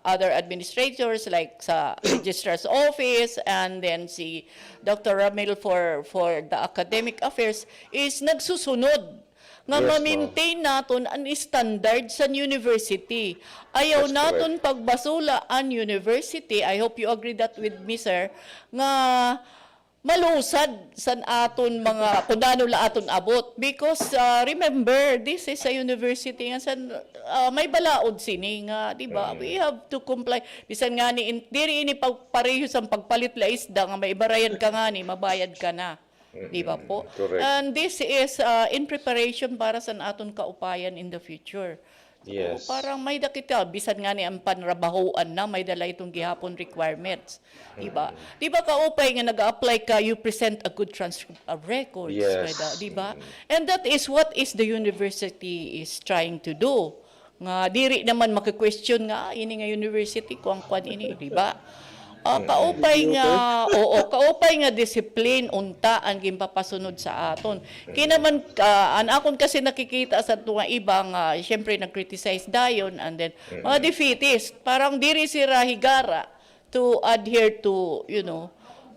other administrators like sa registrar's office and then si Dr. Ramil for the academic affairs is nagsusunod nga ma-maintain naton ang standard sa university. Ayaw naton pagbasula ang university. I hope you agree that with me, sir, nga malusad san aton mga kundano la aton abot. Because remember, this is a university nga san may balaod sini nga, di ba? We have to comply. Bisan nga diri ini pagpareho sa pagpalit la isda nga may ibarayan ka nga ni, mabayad ka na. Di ba po? Correct. And this is in preparation para sa aton kaupayan in the future. So, Yes. parang may dakita, bisan nga ni ang panrabahoan na, may dala itong gihapon requirements. Di ba? Di ba kaupay nga nag-apply ka, you present a good transcript of records. Yes. Di ba? And that is what is the university is trying to do. Nga, diri naman maki-question nga, ini nga university, kuang kwan ini, di ba? Kaupay nga discipline unta ang gimpapasunod sa aton. Kinaman an akon kasi nakikita sa mga ibang syempre nag-criticize dayon and then mga defeatist parang diri sila higara to adhere to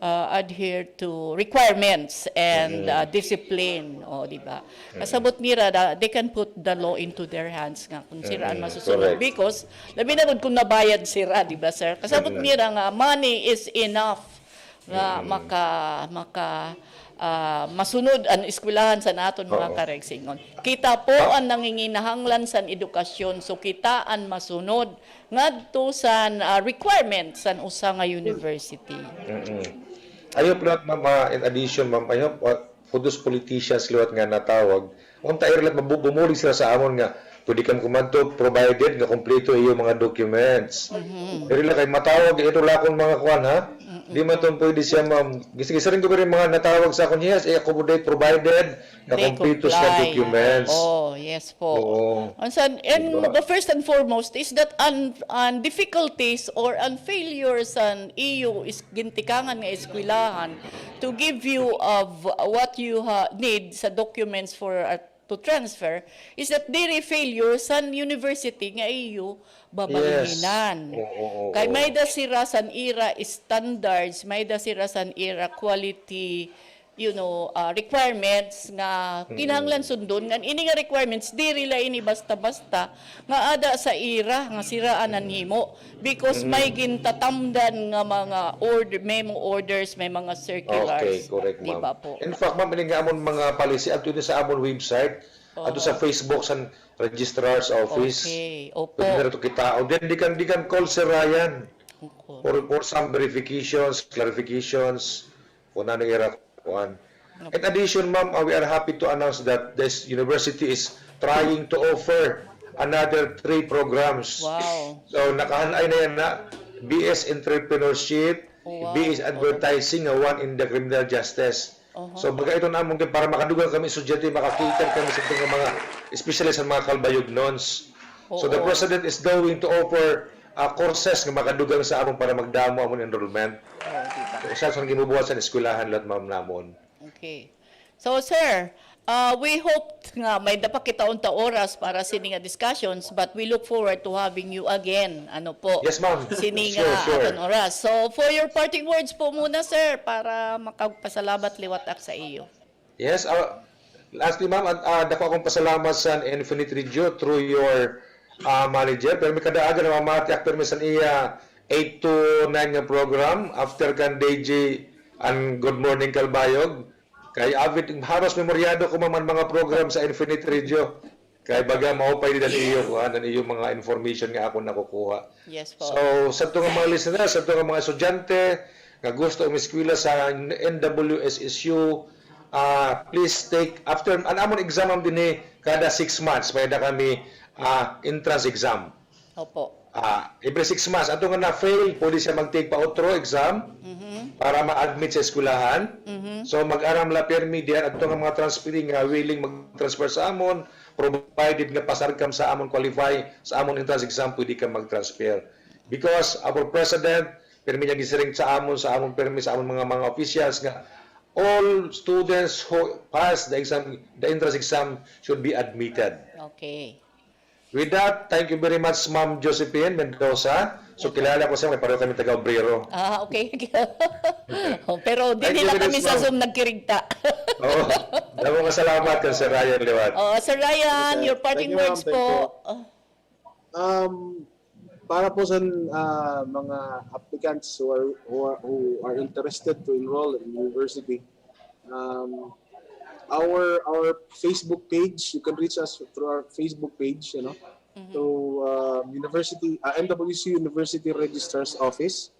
adhere to requirements and discipline, o di ba? Kasabot mira they can put the law into their hands nga kung siraan masusunod, correct. because labi na gud kung nabayad sira, di ba sir? Kasabot mira nga money is enough nga masunod ang eskwelahan sa naton mga karegsingon. Kita po ang nanginginahanglan sa edukasyon, so kitaan masunod ngadto sa requirements sa usa nga university. Ayo pala ma'am, in addition ma'am, ayo for those politicians liwat nga natawag, unta irlat mabumuli sila sa amon nga pwede kang kumadto provided nga kompleto iyo mga documents. Pero kay matawag ito lakon mga kuan ha. Di man ton pwede siya ma'am. Gisa rin ko rin mga natawag sa akon, yes, accommodate provided na kompleto sa documents. Oh, yes po. And the first and foremost is that ang difficulties or ang failures ang iyo is gintikangan nga eskwelahan to give you of what you need sa documents for to transfer is that diri failure sa university nga iyo babalihinan. Kay may da sira san ira standards, may da sira san ira quality, requirements nga kinahanglan sundon nga ini nga requirements diri la ini basta-basta nga ada sa ira nga siraan nimo because may gintatamdan nga mga memo orders, may mga circulars. Okay, correct ma'am. Diba po? In fact ma'am, ini nga amon mga policy adto sa amon website, adto sa Facebook sa registrar's office. Okay, opo. Pwede na ito kita. O then, di kan call Sir Ryan for some verifications, clarifications, kung ano ira kuan. In addition, ma'am, we are happy to announce that this university is trying to offer another 3 programs. Wow. So, nakahanay na yan na BS Entrepreneurship, BS Advertising, 1 in the Criminal Justice. So baga ito na mong para makadugang kami estudyante, makakita kami sa itong mga especially sa mga Calbayog nons. So the president is going to offer courses nga makadugang sa amon para magdamo amon enrollment. So isa sa gimubuhat sa eskwelahan lot ma'am namon. Okay. So sir, we hope nga may dapat kita unta oras para sini nga discussions, but we look forward to having you again. Ano po? Yes, ma'am. Sini nga aton oras. So for your parting words po muna sir para makapasalamat liwatak sa iyo. Yes, lastly ma'am, dako akong pasalamat sa Infinite Radio through your manager. Pero may kadaagan na mamati aktor mi sa iya 8 to 9 nga program after kan DJ and Good Morning Calbayog. Kay avid haros memoryado ko man mga program sa Infinite Radio. Kay baga maupay din iyo kuan ang iyo mga information nga ako nakukuha. Yes po. So sa mga listeners, sa mga estudyante nga gusto umiskwela sa NWSSU, please take after an amon exam din kada 6 months pwede kami entrance exam. Opo. Every 6 months ato nga na fail pwede siya mag-take pa outro exam para ma-admit sa eskwelahan. So mag-aram la permi diyan ato nga mga transferring nga willing mag-transfer sa amon, provided nga pasarkam sa amon qualify sa amon entrance exam pwede ka mag-transfer. Because our president permi niya gisiring sa amon permi sa amon mga officials nga all students who pass the entrance exam should be admitted. Okay. With that, thank you very much, Ma'am Josephine Mendoza. So, kilala ko siya, may pareho kami taga-Obrero. Okay. Pero di nila kami sa Zoom nagkirigta. Damo nga salamat kay Sir Ryan Liwat. Sir Ryan, your parting words po. Para po sa mga applicants who are interested to enroll in university, our Facebook page, you can reach us through our Facebook page, to NWSSU University Registrar's Office.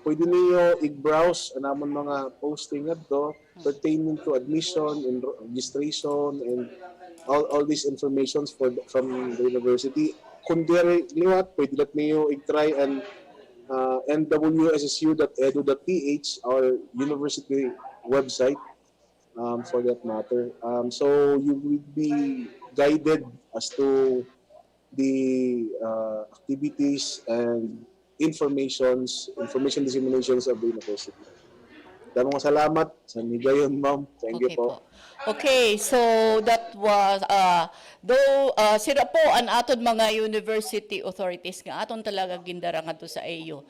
Pwede niyo i-browse namon mga posting adto pertaining to admission and registration and all these informations from the university. Kung diri liwat, pwede lat niyo i-try and nwssu.edu.ph, our university website, for that matter. So you will be guided as to the activities and information disseminations of the university. Damong salamat sa migayon, ma'am. Thank you po. Okay, so that was sira po ang aton mga university authorities nga aton talaga gindara ngadto sa AU.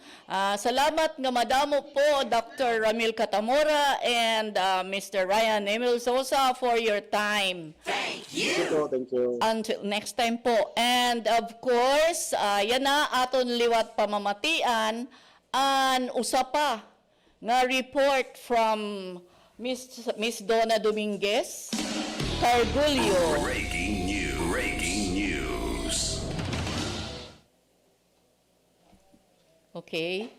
Salamat nga madamo po Dr. Ramil Catamora and Mr. Ryan Emil ZOSA for your time. Thank you. Thank you. Until next time po. And of course, yan na aton liwat pamamatian an usa pa nga report from Miss Donna Dominguez Cargulio. Breaking news. Breaking news. Okay.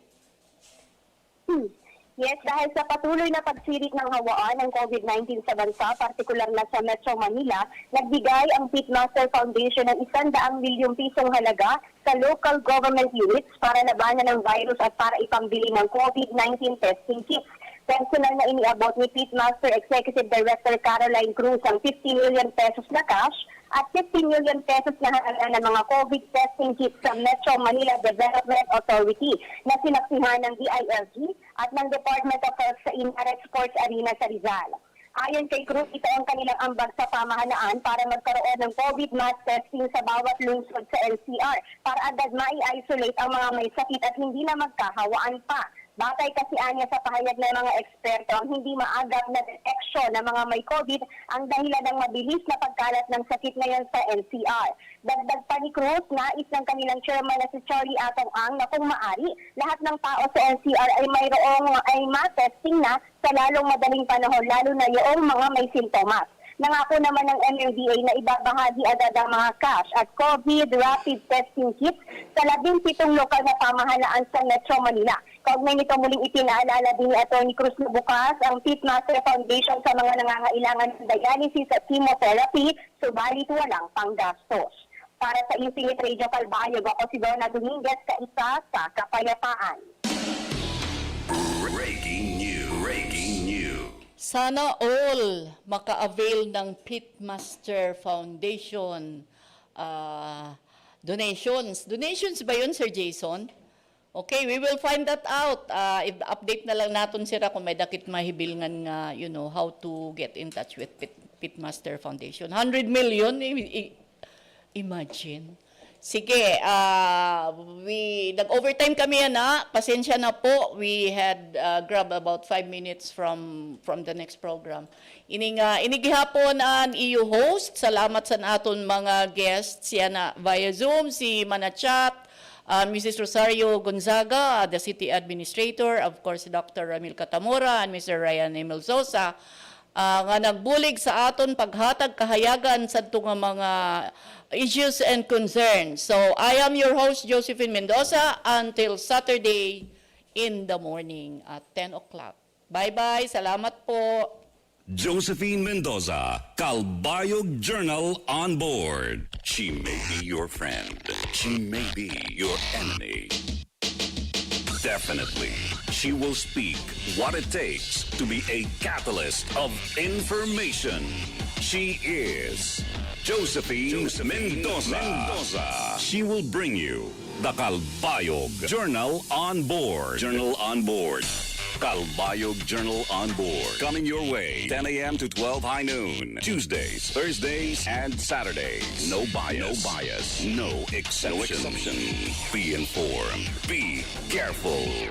Yes, dahil sa patuloy na pagsirit ng hawaan ng COVID-19 sa bansa, partikular na sa Metro Manila, nagbigay ang Pitmaster Foundation ng 100 milyong pisong halaga sa local government units para labanan ng virus at para ipambili ng COVID-19 testing kits. Personal na iniabot ni Pitmaster Executive Director Caroline Cruz ang 50 million pesos na cash at 15 million pesos na halaga ng mga COVID testing kits sa Metro Manila Development Authority na sinaksihan ng DILG at ng Department of Health sa Inarec Sports Arena sa Rizal. Ayon kay Cruz, ito ang kanilang ambag sa pamahalaan para magkaroon ng COVID mass testing sa bawat lungsod sa NCR para agad mai-isolate ang mga may sakit at hindi na magkahawaan pa. Batay kasi anya sa pahayag ng mga eksperto, ang hindi maagap na deteksyon ng mga may COVID ang dahilan ng mabilis na pagkalat ng sakit ngayon sa NCR. Dagdag pa ni Cruz, nais ng kanilang chairman na si Charlie Atong Ang na kung maari, lahat ng tao sa NCR ay ma-testing na sa lalong madaling panahon, lalo na yung mga may sintomas. Nangako naman ng MMDA na ibabahagi agad ang mga cash at COVID rapid testing kits sa 17 lokal na pamahalaan sa Metro Manila. Kaugnay nito muling ipinaalala din ni Atty. Cruz na bukas ang Pitmaster Foundation sa mga nangangailangan ng dialysis at chemotherapy, subalit walang panggastos. Para sa Infinite Radio Calbayog, ako si Donna Dominguez, kaisa sa Kapayapaan. Breaking news. Breaking news. Sana all maka-avail ng Pitmaster Foundation donations. Donations ba yun, Sir Jason? Okay, we will find that out. Update na lang natin sila kung may dakit mahibilngan nga, how to get in touch with Pitmaster Foundation. 100 million, imagine. Sige, nag-overtime kami pasensya na po. We had grabbed about 5 minutes from the next program. Inigihapon ang EU host. Salamat sa naton mga guests yan via Zoom. Si Manachat, Mrs. Rosario Gonzaga, the city administrator, of course, Dr. Ramil Catamora, and Mr. Ryan Emil ZOSA, nga nagbulig sa aton paghatag kahayagan sa nga mga issues and concerns. So, I am your host, Josephine Mendoza, until Saturday in the morning at 10 o'clock. Bye-bye. Salamat po. Josephine Mendoza, Calbayog Journal on board. She may be your friend. She may be your enemy. Definitely, she will speak what it takes to be a catalyst of information. She is Josephine Mendoza. She will bring you the Calbayog Journal on board. Journal on board. Calbayog Journal on board. Coming your way, 10 a.m. to 12 high noon. Tuesdays, Thursdays, and Saturdays. No bias. No bias. No exception. Be informed. Be careful.